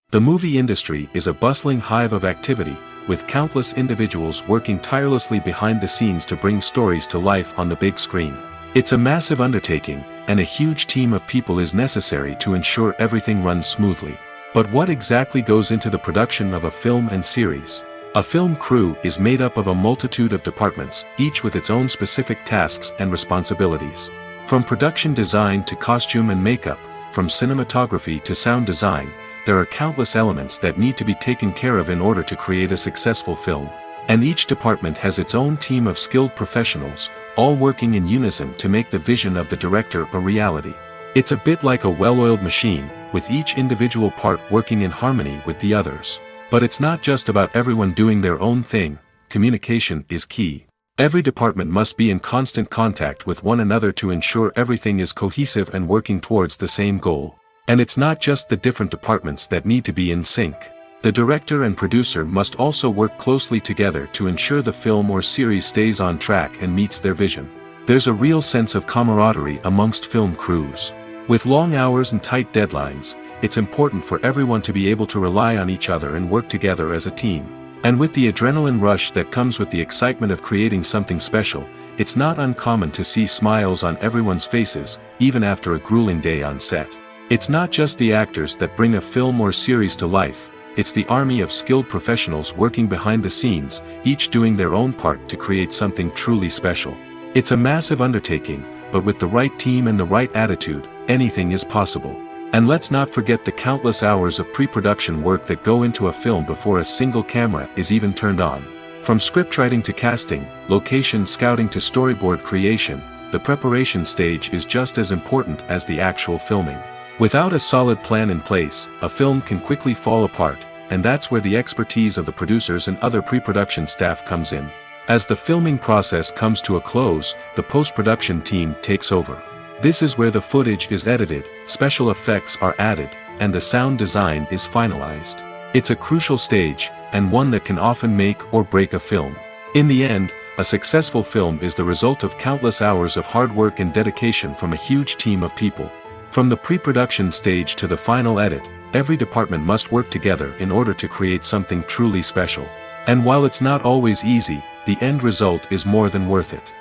The movie industry is a bustling hive of activity, with countless individuals working tirelessly behind the scenes to bring stories to life on the big screen. It's a massive undertaking, and a huge team of people is necessary to ensure everything runs smoothly. But what exactly goes into the production of a film and series? A film crew is made up of a multitude of departments, each with its own specific tasks and responsibilities. From production design to costume and makeup, from cinematography to sound design, there are countless elements that need to be taken care of in order to create a successful film. And each department has its own team of skilled professionals, all working in unison to make the vision of the director a reality. It's a bit like a well-oiled machine, with each individual part working in harmony with the others. But it's not just about everyone doing their own thing. Communication is key. Every department must be in constant contact with one another to ensure everything is cohesive and working towards the same goal. And it's not just the different departments that need to be in sync. The director and producer must also work closely together to ensure the film or series stays on track and meets their vision. There's a real sense of camaraderie amongst film crews. With long hours and tight deadlines, it's important for everyone to be able to rely on each other and work together as a team. And with the adrenaline rush that comes with the excitement of creating something special, it's not uncommon to see smiles on everyone's faces, even after a grueling day on set. It's not just the actors that bring a film or series to life. It's the army of skilled professionals working behind the scenes, each doing their own part to create something truly special. It's a massive undertaking, but with the right team and the right attitude, anything is possible. And let's not forget the countless hours of pre-production work that go into a film before a single camera is even turned on. From scriptwriting to casting, location scouting to storyboard creation, the preparation stage is just as important as the actual filming. Without a solid plan in place, a film can quickly fall apart, and that's where the expertise of the producers and other pre-production staff comes in. As the filming process comes to a close, the post-production team takes over. This is where the footage is edited, special effects are added, and the sound design is finalized. It's a crucial stage, and one that can often make or break a film. In the end, a successful film is the result of countless hours of hard work and dedication from a huge team of people. From the pre-production stage to the final edit, every department must work together in order to create something truly special. And while it's not always easy, the end result is more than worth it.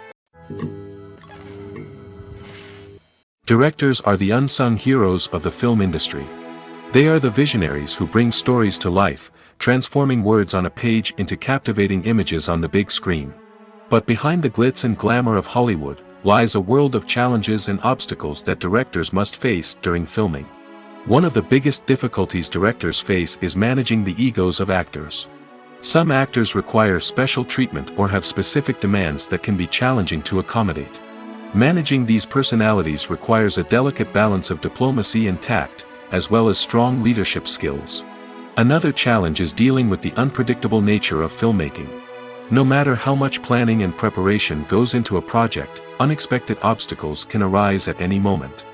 Directors are the unsung heroes of the film industry. They are the visionaries who bring stories to life, transforming words on a page into captivating images on the big screen. But behind the glitz and glamour of Hollywood lies a world of challenges and obstacles that directors must face during filming. One of the biggest difficulties directors face is managing the egos of actors. Some actors require special treatment or have specific demands that can be challenging to accommodate. Managing these personalities requires a delicate balance of diplomacy and tact, as well as strong leadership skills. Another challenge is dealing with the unpredictable nature of filmmaking. No matter how much planning and preparation goes into a project, unexpected obstacles can arise at any moment.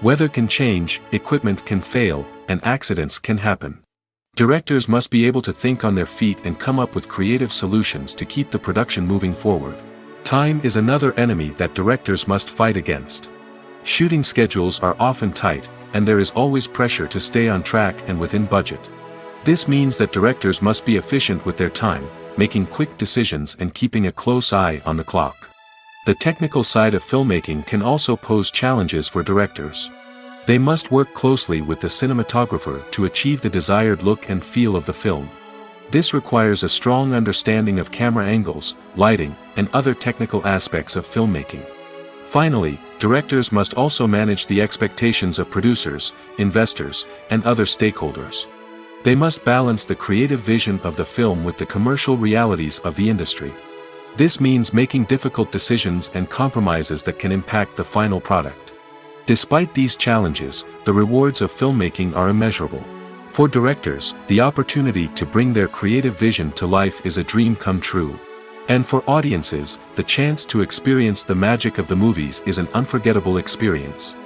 Weather can change, equipment can fail, and accidents can happen. Directors must be able to think on their feet and come up with creative solutions to keep the production moving forward. Time is another enemy that directors must fight against. Shooting schedules are often tight, and there is always pressure to stay on track and within budget. This means that directors must be efficient with their time, making quick decisions and keeping a close eye on the clock. The technical side of filmmaking can also pose challenges for directors. They must work closely with the cinematographer to achieve the desired look and feel of the film. This requires a strong understanding of camera angles, lighting, and other technical aspects of filmmaking. Finally, directors must also manage the expectations of producers, investors, and other stakeholders. They must balance the creative vision of the film with the commercial realities of the industry. This means making difficult decisions and compromises that can impact the final product. Despite these challenges, the rewards of filmmaking are immeasurable. For directors, the opportunity to bring their creative vision to life is a dream come true. And for audiences, the chance to experience the magic of the movies is an unforgettable experience.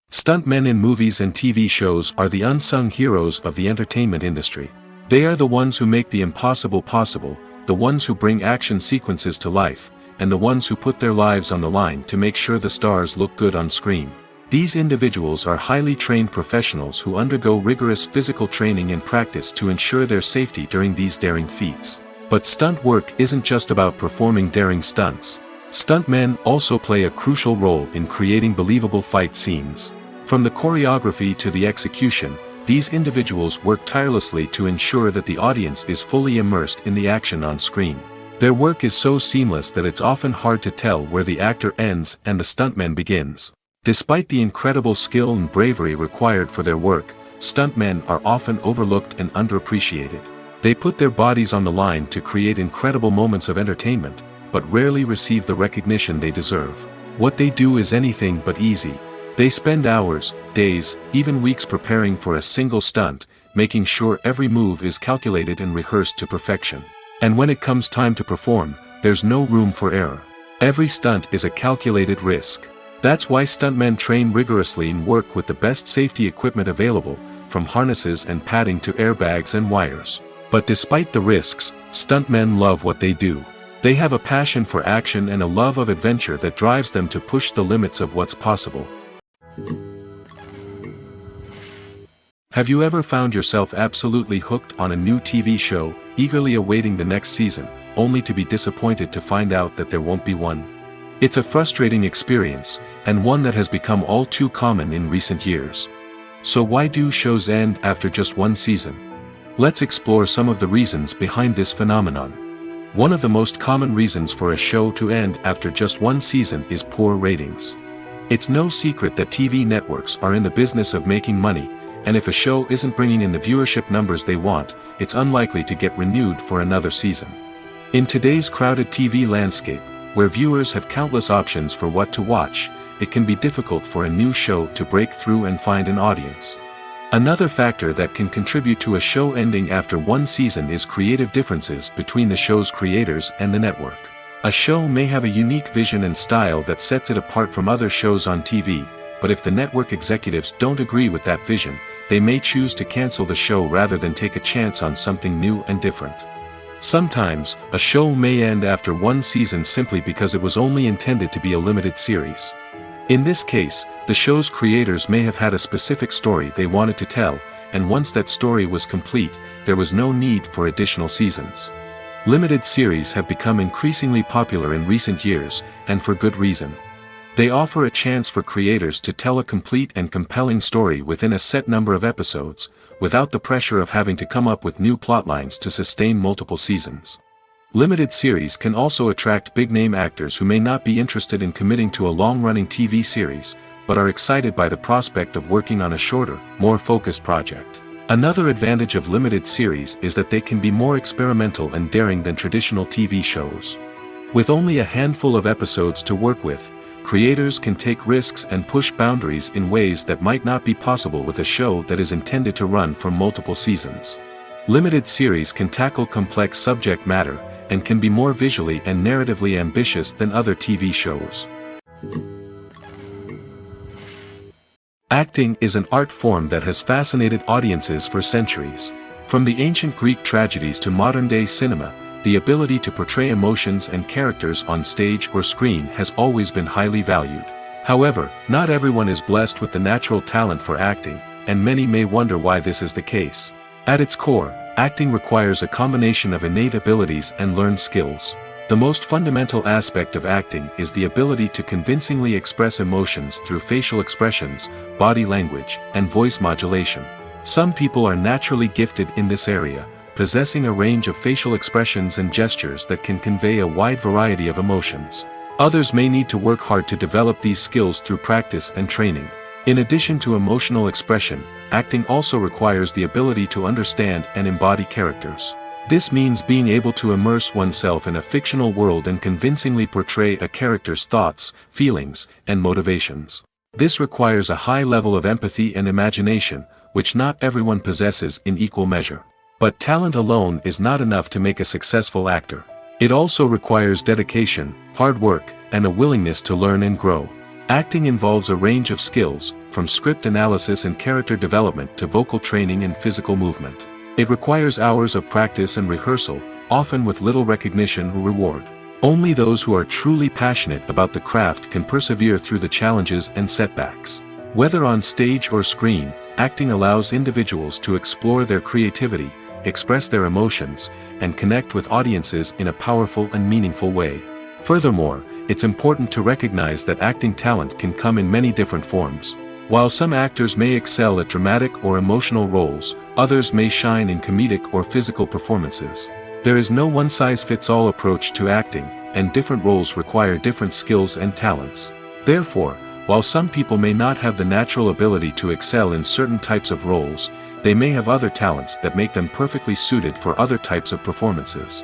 Stuntmen in movies and TV shows are the unsung heroes of the entertainment industry. They are the ones who make the impossible possible, the ones who bring action sequences to life, and the ones who put their lives on the line to make sure the stars look good on screen. These individuals are highly trained professionals who undergo rigorous physical training and practice to ensure their safety during these daring feats. But stunt work isn't just about performing daring stunts. Stuntmen also play a crucial role in creating believable fight scenes. From the choreography to the execution, these individuals work tirelessly to ensure that the audience is fully immersed in the action on screen. Their work is so seamless that it's often hard to tell where the actor ends and the stuntman begins. Despite the incredible skill and bravery required for their work, stuntmen are often overlooked and underappreciated. They put their bodies on the line to create incredible moments of entertainment, but rarely receive the recognition they deserve. What they do is anything but easy. They spend hours, days, even weeks preparing for a single stunt, making sure every move is calculated and rehearsed to perfection. And when it comes time to perform, there's no room for error. Every stunt is a calculated risk. That's why stuntmen train rigorously and work with the best safety equipment available, from harnesses and padding to airbags and wires. But despite the risks, stuntmen love what they do. They have a passion for action and a love of adventure that drives them to push the limits of what's possible. Have you ever found yourself absolutely hooked on a new TV show, eagerly awaiting the next season, only to be disappointed to find out that there won't be one? It's a frustrating experience, and one that has become all too common in recent years. So why do shows end after just one season? Let's explore some of the reasons behind this phenomenon. One of the most common reasons for a show to end after just one season is poor ratings. It's no secret that TV networks are in the business of making money, and if a show isn't bringing in the viewership numbers they want, it's unlikely to get renewed for another season. In today's crowded TV landscape, where viewers have countless options for what to watch, it can be difficult for a new show to break through and find an audience. Another factor that can contribute to a show ending after one season is creative differences between the show's creators and the network. A show may have a unique vision and style that sets it apart from other shows on TV, but if the network executives don't agree with that vision, they may choose to cancel the show rather than take a chance on something new and different. Sometimes, a show may end after one season simply because it was only intended to be a limited series. In this case, the show's creators may have had a specific story they wanted to tell, and once that story was complete, there was no need for additional seasons. Limited series have become increasingly popular in recent years, and for good reason. They offer a chance for creators to tell a complete and compelling story within a set number of episodes, without the pressure of having to come up with new plotlines to sustain multiple seasons. Limited series can also attract big-name actors who may not be interested in committing to a long-running TV series, but are excited by the prospect of working on a shorter, more focused project. Another advantage of limited series is that they can be more experimental and daring than traditional TV shows. With only a handful of episodes to work with, creators can take risks and push boundaries in ways that might not be possible with a show that is intended to run for multiple seasons. Limited series can tackle complex subject matter, and can be more visually and narratively ambitious than other TV shows. Acting is an art form that has fascinated audiences for centuries. From the ancient Greek tragedies to modern-day cinema, the ability to portray emotions and characters on stage or screen has always been highly valued. However, not everyone is blessed with the natural talent for acting, and many may wonder why this is the case. At its core, acting requires a combination of innate abilities and learned skills. The most fundamental aspect of acting is the ability to convincingly express emotions through facial expressions, body language, and voice modulation. Some people are naturally gifted in this area, possessing a range of facial expressions and gestures that can convey a wide variety of emotions. Others may need to work hard to develop these skills through practice and training. In addition to emotional expression, acting also requires the ability to understand and embody characters. This means being able to immerse oneself in a fictional world and convincingly portray a character's thoughts, feelings, and motivations. This requires a high level of empathy and imagination, which not everyone possesses in equal measure. But talent alone is not enough to make a successful actor. It also requires dedication, hard work, and a willingness to learn and grow. Acting involves a range of skills, from script analysis and character development to vocal training and physical movement. It requires hours of practice and rehearsal, often with little recognition or reward. Only those who are truly passionate about the craft can persevere through the challenges and setbacks. Whether on stage or screen, acting allows individuals to explore their creativity, express their emotions, and connect with audiences in a powerful and meaningful way. Furthermore, it's important to recognize that acting talent can come in many different forms. While some actors may excel at dramatic or emotional roles, others may shine in comedic or physical performances. There is no one-size-fits-all approach to acting, and different roles require different skills and talents. Therefore, while some people may not have the natural ability to excel in certain types of roles, they may have other talents that make them perfectly suited for other types of performances.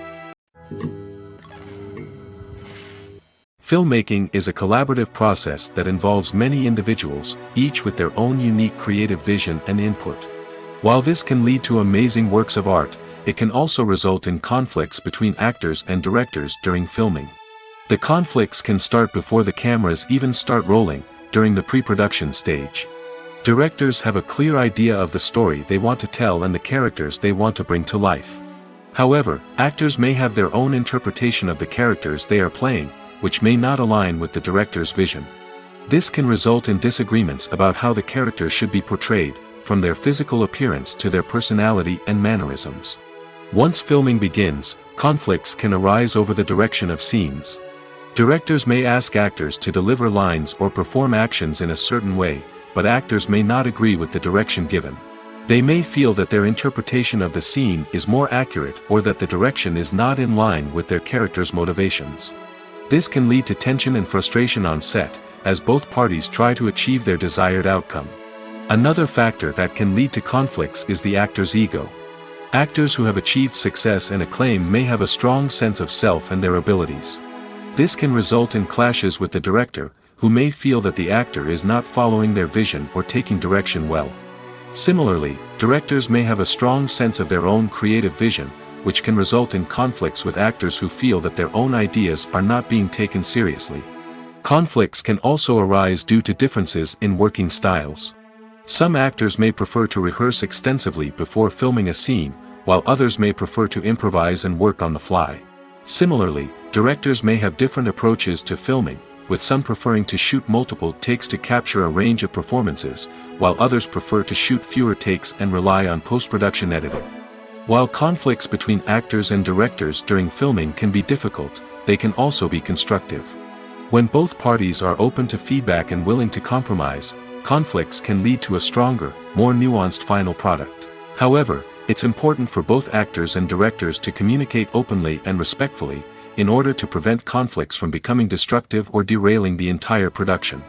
Filmmaking is a collaborative process that involves many individuals, each with their own unique creative vision and input. While this can lead to amazing works of art, it can also result in conflicts between actors and directors during filming. The conflicts can start before the cameras even start rolling, during the pre-production stage. Directors have a clear idea of the story they want to tell and the characters they want to bring to life. However, actors may have their own interpretation of the characters they are playing, which may not align with the director's vision. This can result in disagreements about how the characters should be portrayed, from their physical appearance to their personality and mannerisms. Once filming begins, conflicts can arise over the direction of scenes. Directors may ask actors to deliver lines or perform actions in a certain way, but actors may not agree with the direction given. They may feel that their interpretation of the scene is more accurate or that the direction is not in line with their character's motivations. This can lead to tension and frustration on set, as both parties try to achieve their desired outcome. Another factor that can lead to conflicts is the actor's ego. Actors who have achieved success and acclaim may have a strong sense of self and their abilities. This can result in clashes with the director, who may feel that the actor is not following their vision or taking direction well. Similarly, directors may have a strong sense of their own creative vision, which can result in conflicts with actors who feel that their own ideas are not being taken seriously. Conflicts can also arise due to differences in working styles. Some actors may prefer to rehearse extensively before filming a scene, while others may prefer to improvise and work on the fly. Similarly, directors may have different approaches to filming, with some preferring to shoot multiple takes to capture a range of performances, while others prefer to shoot fewer takes and rely on post-production editing. While conflicts between actors and directors during filming can be difficult, they can also be constructive. When both parties are open to feedback and willing to compromise, conflicts can lead to a stronger, more nuanced final product. However, it's important for both actors and directors to communicate openly and respectfully, in order to prevent conflicts from becoming destructive or derailing the entire production.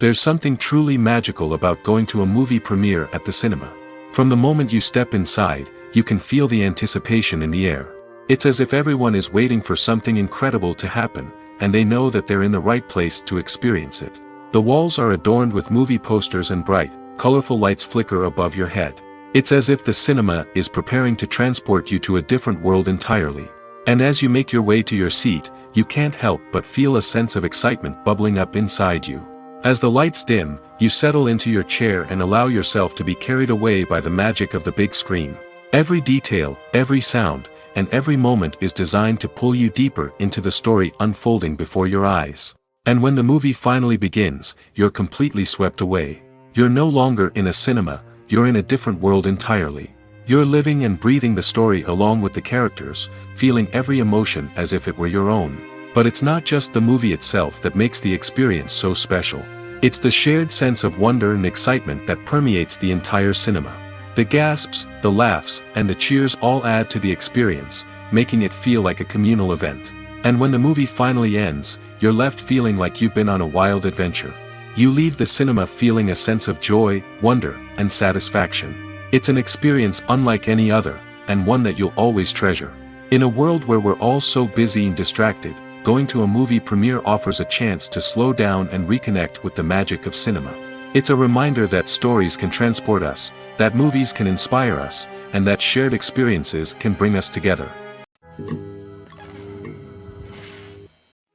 There's something truly magical about going to a movie premiere at the cinema. From the moment you step inside, you can feel the anticipation in the air. It's as if everyone is waiting for something incredible to happen, and they know that they're in the right place to experience it. The walls are adorned with movie posters and bright, colorful lights flicker above your head. It's as if the cinema is preparing to transport you to a different world entirely. And as you make your way to your seat, you can't help but feel a sense of excitement bubbling up inside you. As the lights dim, you settle into your chair and allow yourself to be carried away by the magic of the big screen. Every detail, every sound, and every moment is designed to pull you deeper into the story unfolding before your eyes. And when the movie finally begins, you're completely swept away. You're no longer in a cinema, you're in a different world entirely. You're living and breathing the story along with the characters, feeling every emotion as if it were your own. But it's not just the movie itself that makes the experience so special. It's the shared sense of wonder and excitement that permeates the entire cinema. The gasps, the laughs, and the cheers all add to the experience, making it feel like a communal event. And when the movie finally ends, you're left feeling like you've been on a wild adventure. You leave the cinema feeling a sense of joy, wonder, and satisfaction. It's an experience unlike any other, and one that you'll always treasure. In a world where we're all so busy and distracted, going to a movie premiere offers a chance to slow down and reconnect with the magic of cinema. It's a reminder that stories can transport us, that movies can inspire us, and that shared experiences can bring us together.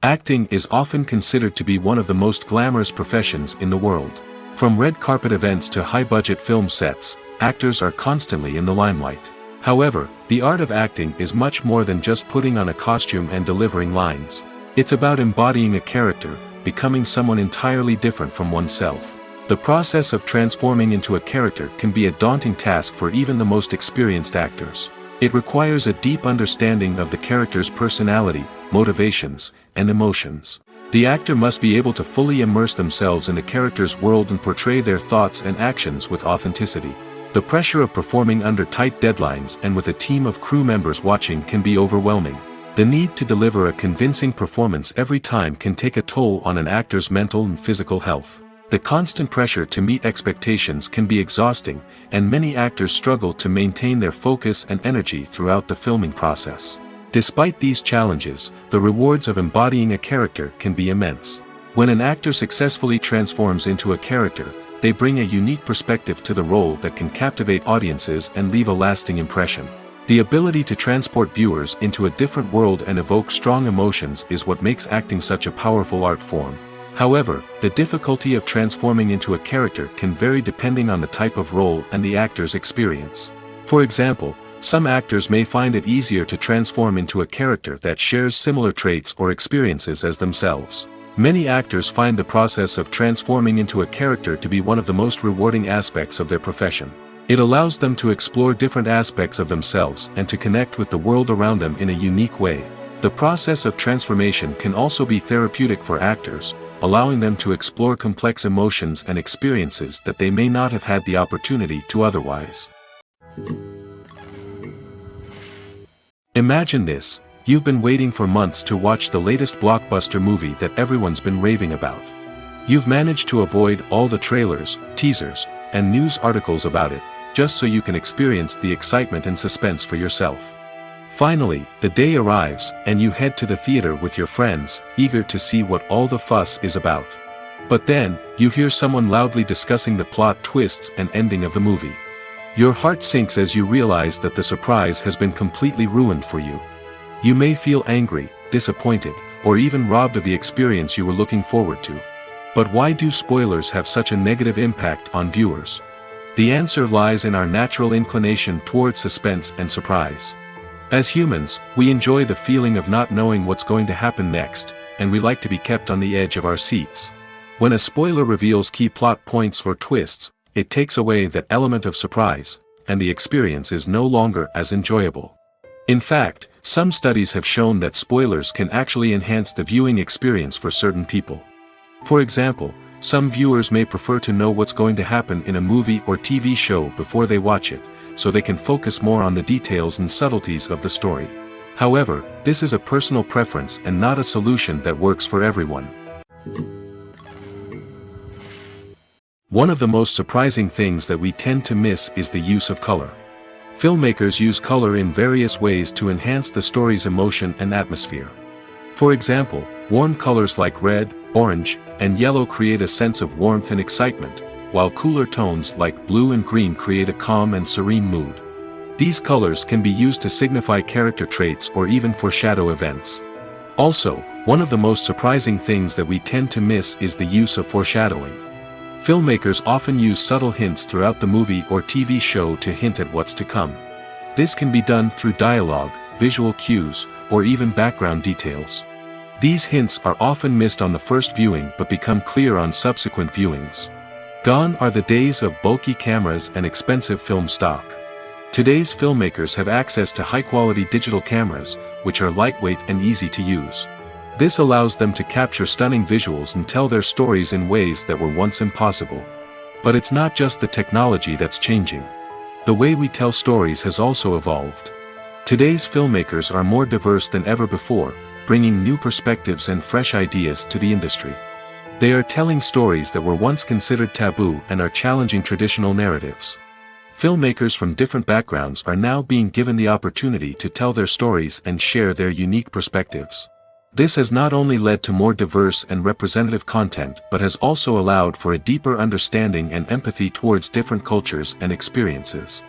Acting is often considered to be one of the most glamorous professions in the world. From red carpet events to high-budget film sets, actors are constantly in the limelight. However, the art of acting is much more than just putting on a costume and delivering lines. It's about embodying a character, becoming someone entirely different from oneself. The process of transforming into a character can be a daunting task for even the most experienced actors. It requires a deep understanding of the character's personality, motivations, and emotions. The actor must be able to fully immerse themselves in the character's world and portray their thoughts and actions with authenticity. The pressure of performing under tight deadlines and with a team of crew members watching can be overwhelming. The need to deliver a convincing performance every time can take a toll on an actor's mental and physical health. The constant pressure to meet expectations can be exhausting, and many actors struggle to maintain their focus and energy throughout the filming process. Despite these challenges, the rewards of embodying a character can be immense. When an actor successfully transforms into a character, they bring a unique perspective to the role that can captivate audiences and leave a lasting impression. The ability to transport viewers into a different world and evoke strong emotions is what makes acting such a powerful art form. However, the difficulty of transforming into a character can vary depending on the type of role and the actor's experience. For example, some actors may find it easier to transform into a character that shares similar traits or experiences as themselves. Many actors find the process of transforming into a character to be one of the most rewarding aspects of their profession. It allows them to explore different aspects of themselves and to connect with the world around them in a unique way. The process of transformation can also be therapeutic for actors, allowing them to explore complex emotions and experiences that they may not have had the opportunity to otherwise. Imagine this: you've been waiting for months to watch the latest blockbuster movie that everyone's been raving about. You've managed to avoid all the trailers, teasers, and news articles about it, just so you can experience the excitement and suspense for yourself. Finally, the day arrives, and you head to the theater with your friends, eager to see what all the fuss is about. But then, you hear someone loudly discussing the plot twists and ending of the movie. Your heart sinks as you realize that the surprise has been completely ruined for you. You may feel angry, disappointed, or even robbed of the experience you were looking forward to. But why do spoilers have such a negative impact on viewers? The answer lies in our natural inclination toward suspense and surprise. As humans, we enjoy the feeling of not knowing what's going to happen next, and we like to be kept on the edge of our seats. When a spoiler reveals key plot points or twists, it takes away that element of surprise, and the experience is no longer as enjoyable. In fact, some studies have shown that spoilers can actually enhance the viewing experience for certain people. For example, some viewers may prefer to know what's going to happen in a movie or TV show before they watch it, so they can focus more on the details and subtleties of the story. However, this is a personal preference and not a solution that works for everyone. One of the most surprising things that we tend to miss is the use of color. Filmmakers use color in various ways to enhance the story's emotion and atmosphere. For example, warm colors like red, orange, and yellow create a sense of warmth and excitement, while cooler tones like blue and green create a calm and serene mood. These colors can be used to signify character traits or even foreshadow events. Also, one of the most surprising things that we tend to miss is the use of foreshadowing. Filmmakers often use subtle hints throughout the movie or TV show to hint at what's to come. This can be done through dialogue, visual cues, or even background details. These hints are often missed on the first viewing but become clear on subsequent viewings. Gone are the days of bulky cameras and expensive film stock. Today's filmmakers have access to high-quality digital cameras, which are lightweight and easy to use. This allows them to capture stunning visuals and tell their stories in ways that were once impossible. But it's not just the technology that's changing. The way we tell stories has also evolved. Today's filmmakers are more diverse than ever before, bringing new perspectives and fresh ideas to the industry. They are telling stories that were once considered taboo and are challenging traditional narratives. Filmmakers from different backgrounds are now being given the opportunity to tell their stories and share their unique perspectives. This has not only led to more diverse and representative content but has also allowed for a deeper understanding and empathy towards different cultures and experiences.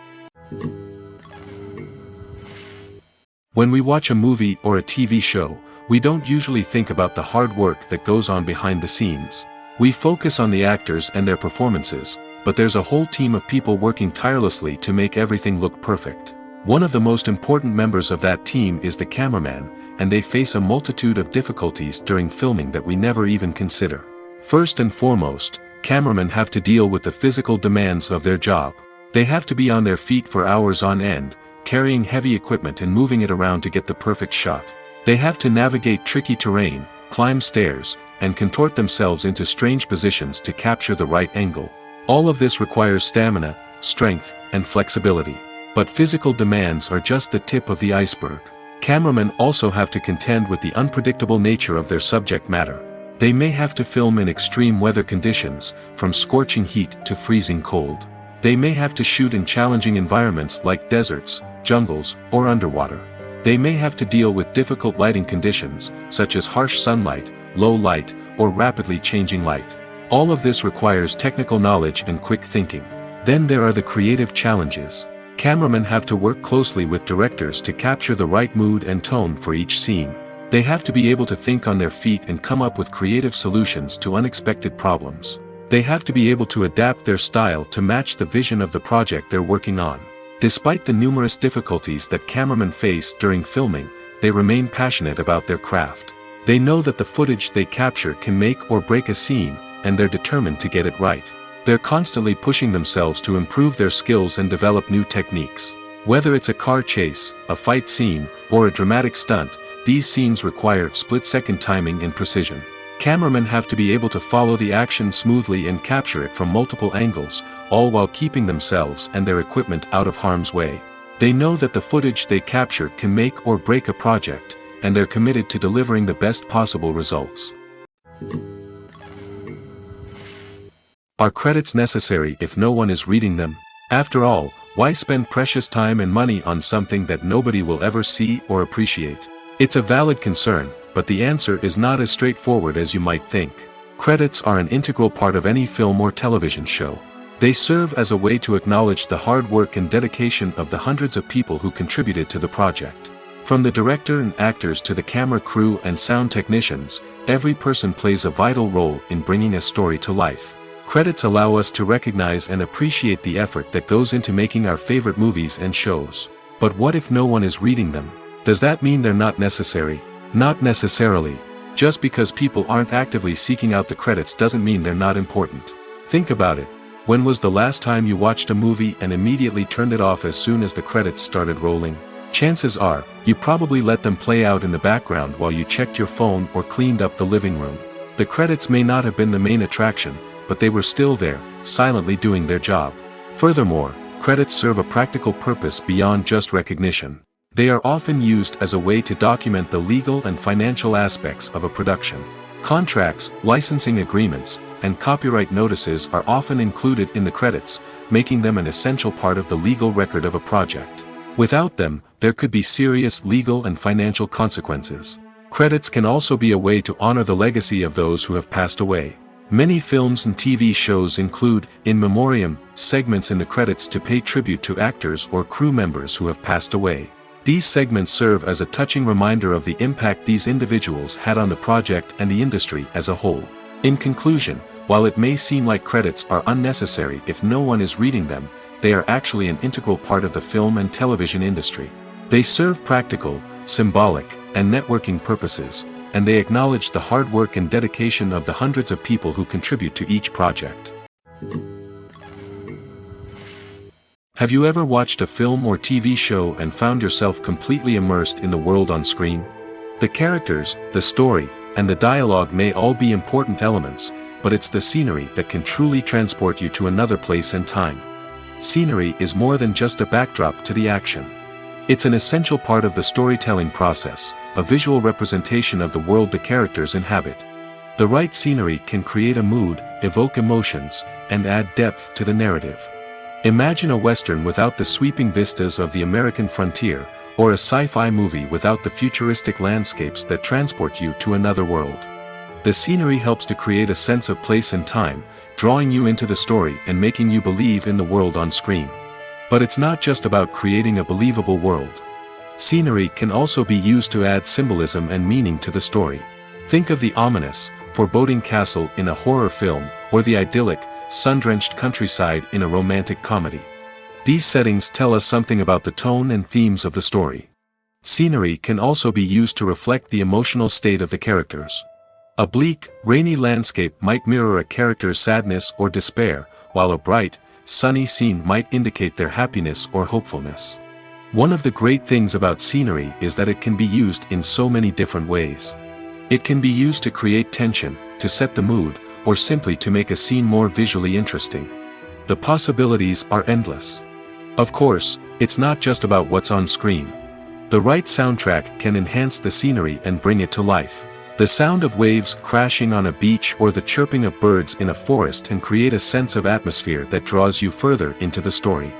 When we watch a movie or a TV show, we don't usually think about the hard work that goes on behind the scenes. We focus on the actors and their performances, but there's a whole team of people working tirelessly to make everything look perfect. One of the most important members of that team is the cameraman, and they face a multitude of difficulties during filming that we never even consider. First and foremost, cameramen have to deal with the physical demands of their job. They have to be on their feet for hours on end, carrying heavy equipment and moving it around to get the perfect shot. They have to navigate tricky terrain, climb stairs, and contort themselves into strange positions to capture the right angle. All of this requires stamina, strength, and flexibility. But physical demands are just the tip of the iceberg. Cameramen also have to contend with the unpredictable nature of their subject matter. They may have to film in extreme weather conditions, from scorching heat to freezing cold. They may have to shoot in challenging environments like deserts, jungles, or underwater. They may have to deal with difficult lighting conditions, such as harsh sunlight, low light, or rapidly changing light. All of this requires technical knowledge and quick thinking. Then there are the creative challenges. Cameramen have to work closely with directors to capture the right mood and tone for each scene. They have to be able to think on their feet and come up with creative solutions to unexpected problems. They have to be able to adapt their style to match the vision of the project they're working on. Despite the numerous difficulties that cameramen face during filming, they remain passionate about their craft. They know that the footage they capture can make or break a scene, and they're determined to get it right. They're constantly pushing themselves to improve their skills and develop new techniques. Whether it's a car chase, a fight scene, or a dramatic stunt, these scenes require split-second timing and precision. Cameramen have to be able to follow the action smoothly and capture it from multiple angles, all while keeping themselves and their equipment out of harm's way. They know that the footage they capture can make or break a project, and they're committed to delivering the best possible results. Are credits necessary if no one is reading them? After all, Why spend precious time and money on something that nobody will ever see or appreciate? It's a valid concern, but the answer is not as straightforward as you might think. Credits are an integral part of any film or television show. They serve as a way to acknowledge the hard work and dedication of the hundreds of people who contributed to the project. From the director and actors to the camera crew and sound technicians, every person plays a vital role in bringing a story to life. Credits allow us to recognize and appreciate the effort that goes into making our favorite movies and shows. But what if no one is reading them? Does that mean they're not necessary? Not necessarily. Just because people aren't actively seeking out the credits doesn't mean they're not important. Think about it. When was the last time you watched a movie and immediately turned it off as soon as the credits started rolling? Chances are, you probably let them play out in the background while you checked your phone or cleaned up the living room. The credits may not have been the main attraction, but they were still there, silently doing their job. Furthermore, credits serve a practical purpose beyond just recognition. They are often used as a way to document the legal and financial aspects of a production. Contracts, licensing agreements, and copyright notices are often included in the credits, making them an essential part of the legal record of a project. Without them, there could be serious legal and financial consequences. Credits can also be a way to honor the legacy of those who have passed away. Many films and TV shows include, in memoriam, segments in the credits to pay tribute to actors or crew members who have passed away. These segments serve as a touching reminder of the impact these individuals had on the project and the industry as a whole. In conclusion, while it may seem like credits are unnecessary if no one is reading them, they are actually an integral part of the film and television industry. They serve practical, symbolic, and networking purposes, and they acknowledge the hard work and dedication of the hundreds of people who contribute to each project. Have you ever watched a film or TV show and found yourself completely immersed in the world on screen? The characters, the story, and the dialogue may all be important elements, but it's the scenery that can truly transport you to another place and time. Scenery is more than just a backdrop to the action. It's an essential part of the storytelling process, a visual representation of the world the characters inhabit. The right scenery can create a mood, evoke emotions, and add depth to the narrative. Imagine a Western without the sweeping vistas of the American frontier, or a sci-fi movie without the futuristic landscapes that transport you to another world. The scenery helps to create a sense of place and time, drawing you into the story and making you believe in the world on screen. But it's not just about creating a believable world. Scenery can also be used to add symbolism and meaning to the story. Think of the ominous, foreboding castle in a horror film, or the idyllic, sun-drenched countryside in a romantic comedy. These settings tell us something about the tone and themes of the story. Scenery can also be used to reflect the emotional state of the characters. A bleak, rainy landscape might mirror a character's sadness or despair, while a bright, sunny scene might indicate their happiness or hopefulness. One of the great things about scenery is that it can be used in so many different ways. It can be used to create tension, to set the mood, or simply to make a scene more visually interesting. The possibilities are endless. Of course, it's not just about what's on screen. The right soundtrack can enhance the scenery and bring it to life. The sound of waves crashing on a beach or the chirping of birds in a forest can create a sense of atmosphere that draws you further into the story.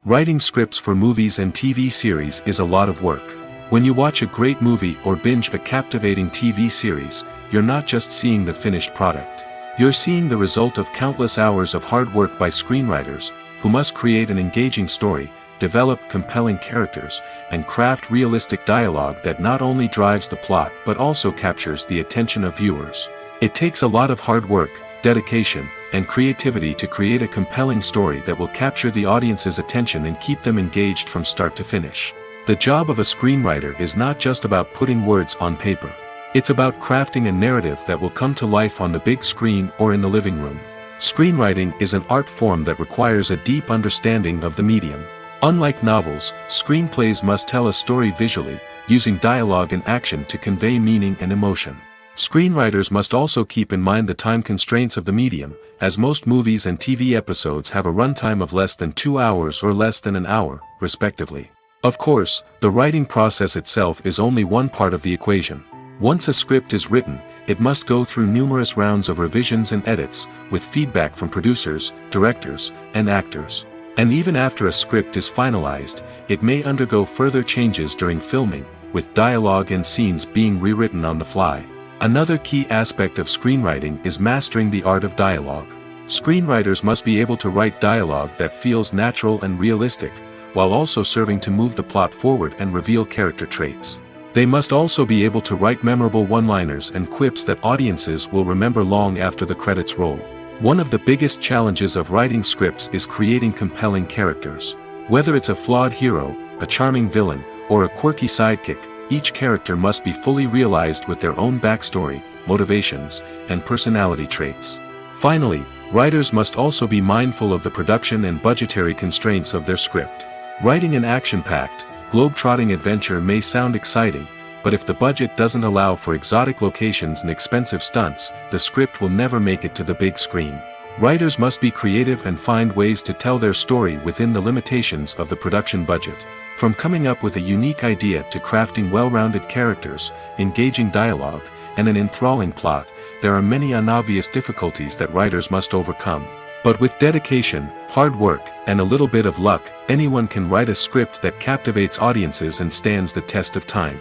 Writing scripts for movies and TV series is a lot of work. When you watch a great movie or binge a captivating TV series, you're not just seeing the finished product. You're seeing the result of countless hours of hard work by screenwriters, who must create an engaging story, develop compelling characters, and craft realistic dialogue that not only drives the plot but also captures the attention of viewers. It takes a lot of hard work, dedication, and creativity to create a compelling story that will capture the audience's attention and keep them engaged from start to finish. The job of a screenwriter is not just about putting words on paper. It's about crafting a narrative that will come to life on the big screen or in the living room. Screenwriting is an art form that requires a deep understanding of the medium. Unlike novels, screenplays must tell a story visually, using dialogue and action to convey meaning and emotion. Screenwriters must also keep in mind the time constraints of the medium, as most movies and TV episodes have a runtime of less than 2 hours or less than an hour, respectively. Of course, the writing process itself is only one part of the equation. Once a script is written, it must go through numerous rounds of revisions and edits, with feedback from producers, directors, and actors. And even after a script is finalized, it may undergo further changes during filming, with dialogue and scenes being rewritten on the fly. Another key aspect of screenwriting is mastering the art of dialogue. Screenwriters must be able to write dialogue that feels natural and realistic, while also serving to move the plot forward and reveal character traits. They must also be able to write memorable one-liners and quips that audiences will remember long after the credits roll. One of the biggest challenges of writing scripts is creating compelling characters. Whether it's a flawed hero, a charming villain, or a quirky sidekick, each character must be fully realized with their own backstory, motivations, and personality traits. Finally, writers must also be mindful of the production and budgetary constraints of their script. Writing an action-packed, globe-trotting adventure may sound exciting, but if the budget doesn't allow for exotic locations and expensive stunts, the script will never make it to the big screen. Writers must be creative and find ways to tell their story within the limitations of the production budget. From coming up with a unique idea to crafting well-rounded characters, engaging dialogue, and an enthralling plot, there are many unobvious difficulties that writers must overcome. But with dedication, hard work, and a little bit of luck, anyone can write a script that captivates audiences and stands the test of time.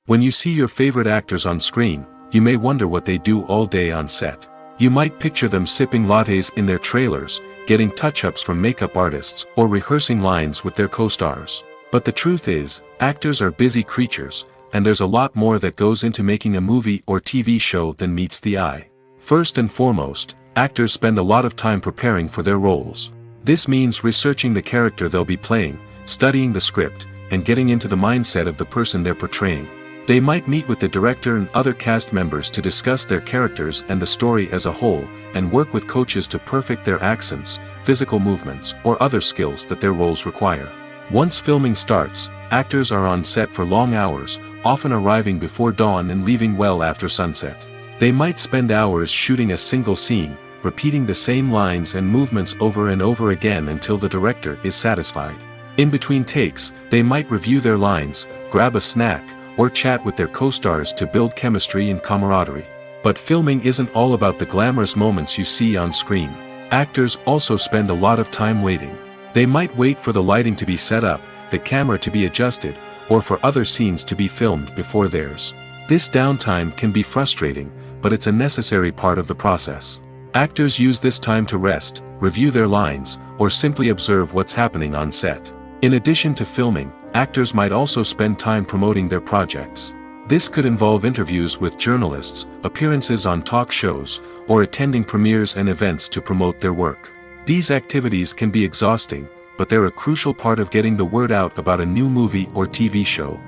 When you see your favorite actors on screen, you may wonder what they do all day on set. You might picture them sipping lattes in their trailers, getting touch-ups from makeup artists, or rehearsing lines with their co-stars. But the truth is, actors are busy creatures, and there's a lot more that goes into making a movie or TV show than meets the eye. First and foremost, actors spend a lot of time preparing for their roles. This means researching the character they'll be playing, studying the script, and getting into the mindset of the person they're portraying. They might meet with the director and other cast members to discuss their characters and the story as a whole, and work with coaches to perfect their accents, physical movements, or other skills that their roles require. Once filming starts, actors are on set for long hours, often arriving before dawn and leaving well after sunset. They might spend hours shooting a single scene, repeating the same lines and movements over and over again until the director is satisfied. In between takes, they might review their lines, grab a snack, or chat with their co-stars to build chemistry and camaraderie. But filming isn't all about the glamorous moments you see on screen. Actors also spend a lot of time waiting. They might wait for the lighting to be set up, the camera to be adjusted, or for other scenes to be filmed before theirs. This downtime can be frustrating, but it's a necessary part of the process. Actors use this time to rest, review their lines, or simply observe what's happening on set. In addition to filming, actors might also spend time promoting their projects. This could involve interviews with journalists, appearances on talk shows, or attending premieres and events to promote their work. These activities can be exhausting, but they're a crucial part of getting the word out about a new movie or TV show.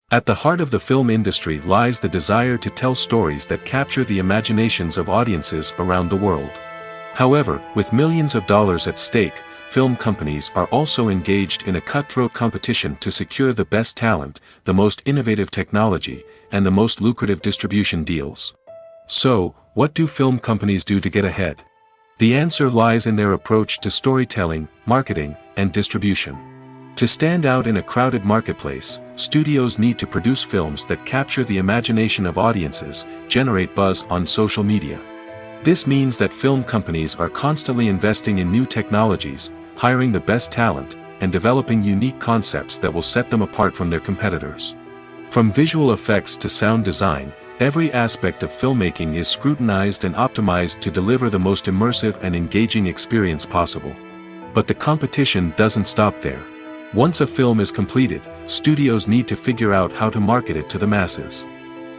At the heart of the film industry lies the desire to tell stories that capture the imaginations of audiences around the world. However, with millions of dollars at stake, film companies are also engaged in a cutthroat competition to secure the best talent, the most innovative technology, and the most lucrative distribution deals. So, what do film companies do to get ahead? The answer lies in their approach to storytelling, marketing, and distribution. To stand out in a crowded marketplace, studios need to produce films that capture the imagination of audiences, generate buzz on social media. This means that film companies are constantly investing in new technologies, hiring the best talent, and developing unique concepts that will set them apart from their competitors. From visual effects to sound design, every aspect of filmmaking is scrutinized and optimized to deliver the most immersive and engaging experience possible. But the competition doesn't stop there. Once a film is completed, studios need to figure out how to market it to the masses.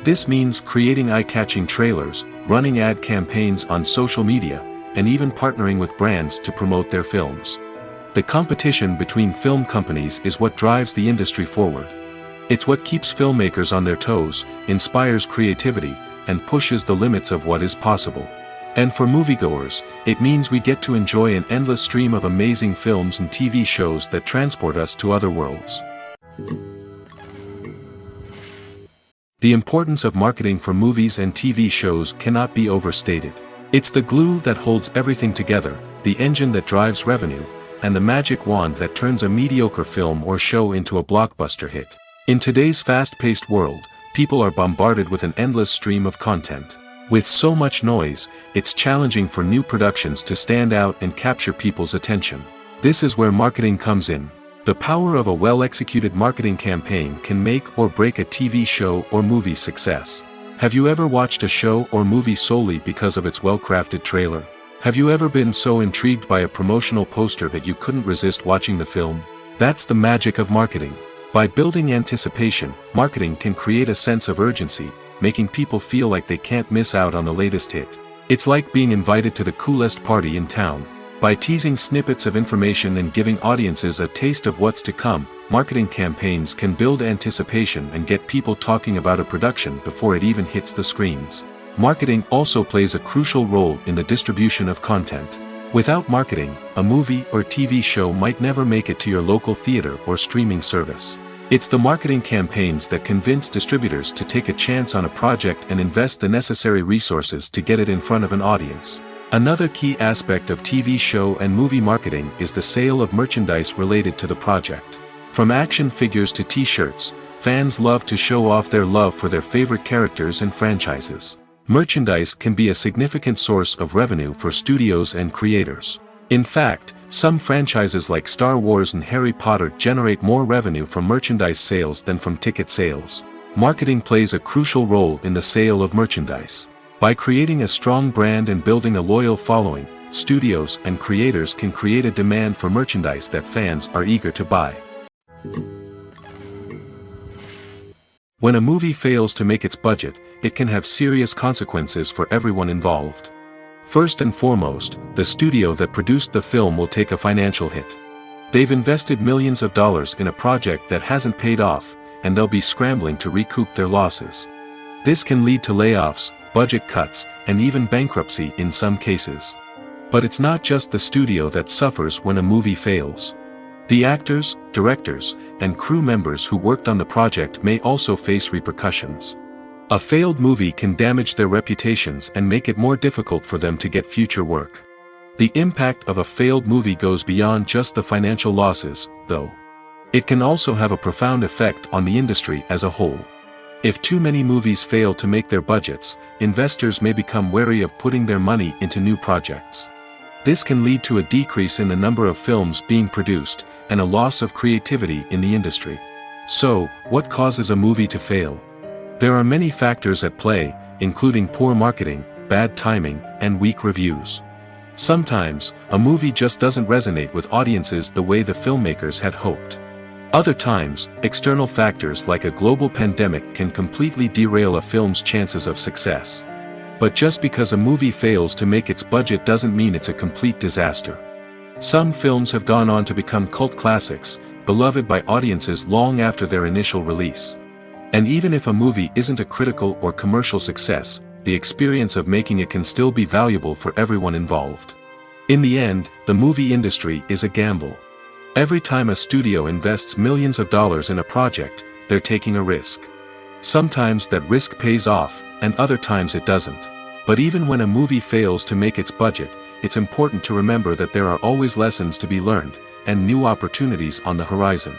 This means creating eye-catching trailers, running ad campaigns on social media, and even partnering with brands to promote their films. The competition between film companies is what drives the industry forward. It's what keeps filmmakers on their toes, inspires creativity, and pushes the limits of what is possible. And for moviegoers, it means we get to enjoy an endless stream of amazing films and TV shows that transport us to other worlds. The importance of marketing for movies and TV shows cannot be overstated. It's the glue that holds everything together, the engine that drives revenue, and the magic wand that turns a mediocre film or show into a blockbuster hit. In today's fast-paced world, people are bombarded with an endless stream of content. With so much noise, it's challenging for new productions to stand out and capture people's attention. This is where marketing comes in. The power of a well-executed marketing campaign can make or break a TV show or movie's success. Have you ever watched a show or movie solely because of its well-crafted trailer? Have you ever been so intrigued by a promotional poster that you couldn't resist watching the film? That's the magic of marketing. By building anticipation, marketing can create a sense of urgency, making people feel like they can't miss out on the latest hit. It's like being invited to the coolest party in town. By teasing snippets of information and giving audiences a taste of what's to come, marketing campaigns can build anticipation and get people talking about a production before it even hits the screens. Marketing also plays a crucial role in the distribution of content. Without marketing, a movie or TV show might never make it to your local theater or streaming service. It's the marketing campaigns that convince distributors to take a chance on a project and invest the necessary resources to get it in front of an audience. Another key aspect of TV show and movie marketing is the sale of merchandise related to the project. From action figures to t-shirts, fans love to show off their love for their favorite characters and franchises. Merchandise can be a significant source of revenue for studios and creators. In fact, some franchises like Star Wars and Harry Potter generate more revenue from merchandise sales than from ticket sales. Marketing plays a crucial role in the sale of merchandise. By creating a strong brand and building a loyal following, studios and creators can create a demand for merchandise that fans are eager to buy. When a movie fails to make its budget, it can have serious consequences for everyone involved. First and foremost, the studio that produced the film will take a financial hit. They've invested millions of dollars in a project that hasn't paid off, and they'll be scrambling to recoup their losses. This can lead to layoffs, budget cuts, and even bankruptcy in some cases. But it's not just the studio that suffers when a movie fails. The actors, directors, and crew members who worked on the project may also face repercussions. A failed movie can damage their reputations and make it more difficult for them to get future work. The impact of a failed movie goes beyond just the financial losses, though. It can also have a profound effect on the industry as a whole. If too many movies fail to make their budgets, investors may become wary of putting their money into new projects. This can lead to a decrease in the number of films being produced, and a loss of creativity in the industry. So, what causes a movie to fail? There are many factors at play, including poor marketing, bad timing, and weak reviews. Sometimes, a movie just doesn't resonate with audiences the way the filmmakers had hoped. Other times, external factors like a global pandemic can completely derail a film's chances of success. But just because a movie fails to make its budget doesn't mean it's a complete disaster. Some films have gone on to become cult classics, beloved by audiences long after their initial release. And even if a movie isn't a critical or commercial success, the experience of making it can still be valuable for everyone involved. In the end, the movie industry is a gamble. Every time a studio invests millions of dollars in a project, they're taking a risk. Sometimes that risk pays off, and other times it doesn't. But even when a movie fails to make its budget, it's important to remember that there are always lessons to be learned, and new opportunities on the horizon.